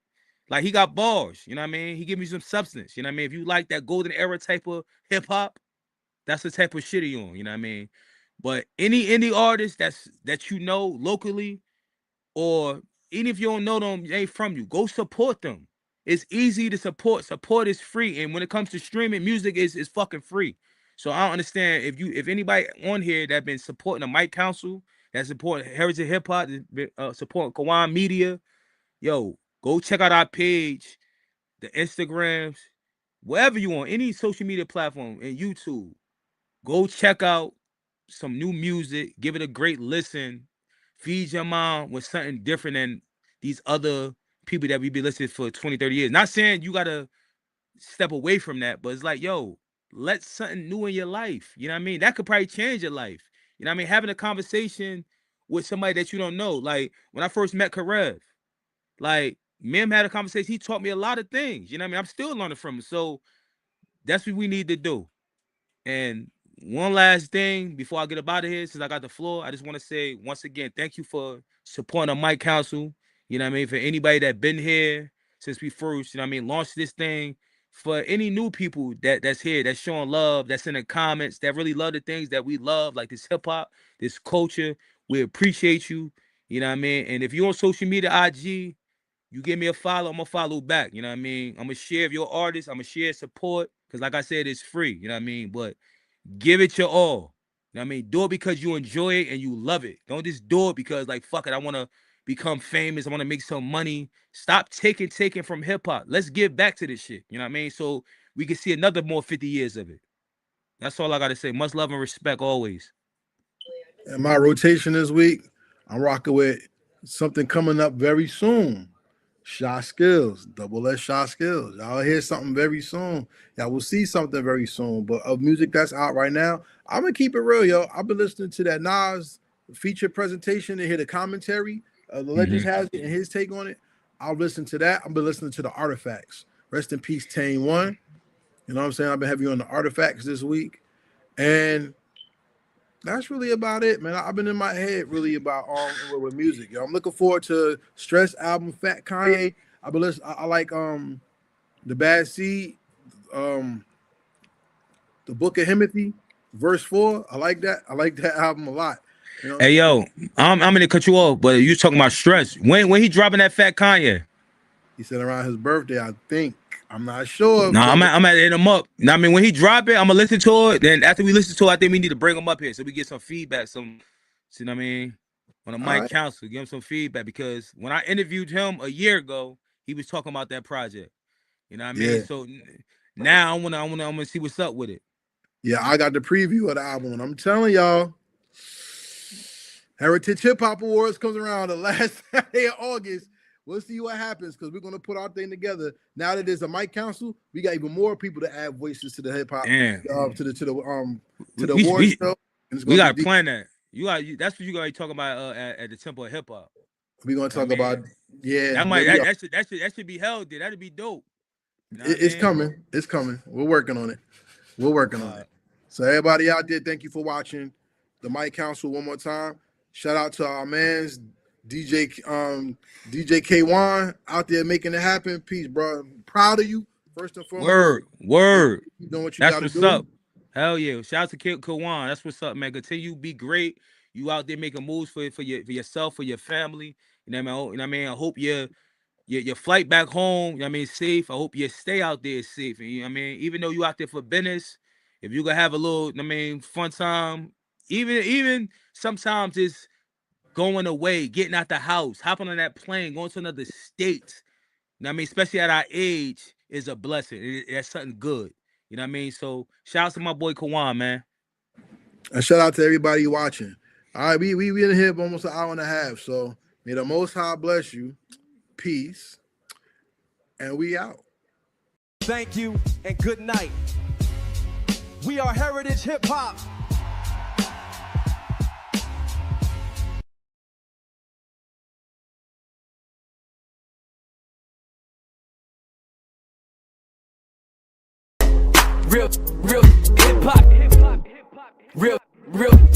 Like he got bars, you know what I mean? He give me some substance. You know what I mean? If you like that golden era type of hip hop, that's the type of shit he on, you know what I mean? But any artist that you know locally, or even if you don't know them, they ain't from you, go support them. It's easy to support. Support is free. And when it comes to streaming, music is fucking free. So I don't understand if anybody on here that been supporting the Mic Council, that support Heritage Hip Hop, support Kawon Media, yo, go check out our page, the Instagrams, wherever you want, any social media platform and YouTube. Go check out some new music, give it a great listen, feed your mind with something different than these other people that we be listening for 20, 30 years. Not saying you gotta step away from that, but it's like, yo, let something new in your life. You know what I mean? That could probably change your life. You know what I mean? Having a conversation with somebody that you don't know. Like when I first met Karev, like Mim had a conversation. He taught me a lot of things. You know what I mean? I'm still learning from him. So that's what we need to do. And one last thing before I get up out of here, since I got the floor, I just want to say once again, thank you for supporting the Mic Council. You know what I mean? For anybody that been here since we first, you know what I mean, launched this thing. For any new people that's here, that's showing love, that's in the comments, that really love the things that we love, like this hip hop, this culture, we appreciate you. You know what I mean? And if you're on social media, IG, you give me a follow, I'm gonna follow back. You know what I mean? I'm gonna share if your artist, I'm gonna share support. Cause like I said, it's free. You know what I mean? But give it your all. You know what I mean? Do it because you enjoy it and you love it. Don't just do it because like fuck it, I wanna become famous, I wanna make some money. Stop taking from hip hop. Let's give back to this shit. You know what I mean? So we can see another more 50 years of it. That's all I gotta say. Much love and respect always. And my rotation this week, I'm rocking with something coming up very soon. Shot Skills, double S Shot Skills. Y'all hear something very soon. Y'all will see something very soon. But of music that's out right now, I'm gonna keep it real, yo. I've been listening to that Nas feature presentation and hear the commentary. The Legends has it and his take on it. I'll listen to that. I've been listening to the Artifacts. Rest in peace, Tane One. You know what I'm saying? I've been heavy on the Artifacts this week, and that's really about it, man. I've been in my head really about with music. Yo, I'm looking forward to Stress album, Fat Kanye. I've been listening. I like the Bad Seed, the Book of Himothy, verse 4. I like that. I like that album a lot. You know? Hey yo, I'm gonna cut you off, but you talking about Stress. When he dropping that Fat Kanye? He said around his birthday, I think. I'm not sure. No, I'm at hit him up. Now, I mean, when he drop it, I'm gonna listen to it. Then after we listen to it, I think we need to bring him up here so we get some feedback. You know what I mean? On the Mic Council, give him some feedback because when I interviewed him a year ago, he was talking about that project. You know what I mean? Yeah. So now I'm gonna see what's up with it. Yeah, I got the preview of the album, and I'm telling y'all, Heritage Hip Hop Awards comes around the last Saturday of August. We'll see what happens because we're gonna put our thing together. Now that there's a Mic Council, we got even more people to add voices to the hip hop, to the awards show. We gotta plan that. That's what you gotta be talking about at the Temple of Hip Hop. We're gonna talk about that should be held there. That'd be dope. You know it's coming. It's coming. We're working on it. So everybody out there, thank you for watching the Mic Council one more time. Shout out to our man's DJ Kawon out there making it happen. Peace, bro. I'm proud of you. First and foremost. Word. You know what you That's gotta what's do. up. Hell yeah. Shout out to Kawon. That's what's up, man. Continue be great. You out there making moves for yourself, for your family. You know what I mean? I hope your flight back home, you know what I mean, safe. I hope you stay out there safe. You know what I mean? Even though you out there for business, if you gonna have a little, I mean, fun time, even sometimes it's going away, getting out the house, hopping on that plane, going to another state. You know what I mean? Especially at our age, is a blessing. That's something good. You know what I mean? So shout out to my boy Kawon, man. And shout out to everybody watching. All right, we in here for almost an hour and a half. So may the Most High bless you. Peace. And we out. Thank you and good night. We are Heritage Hip Hop. Real hip hop. Real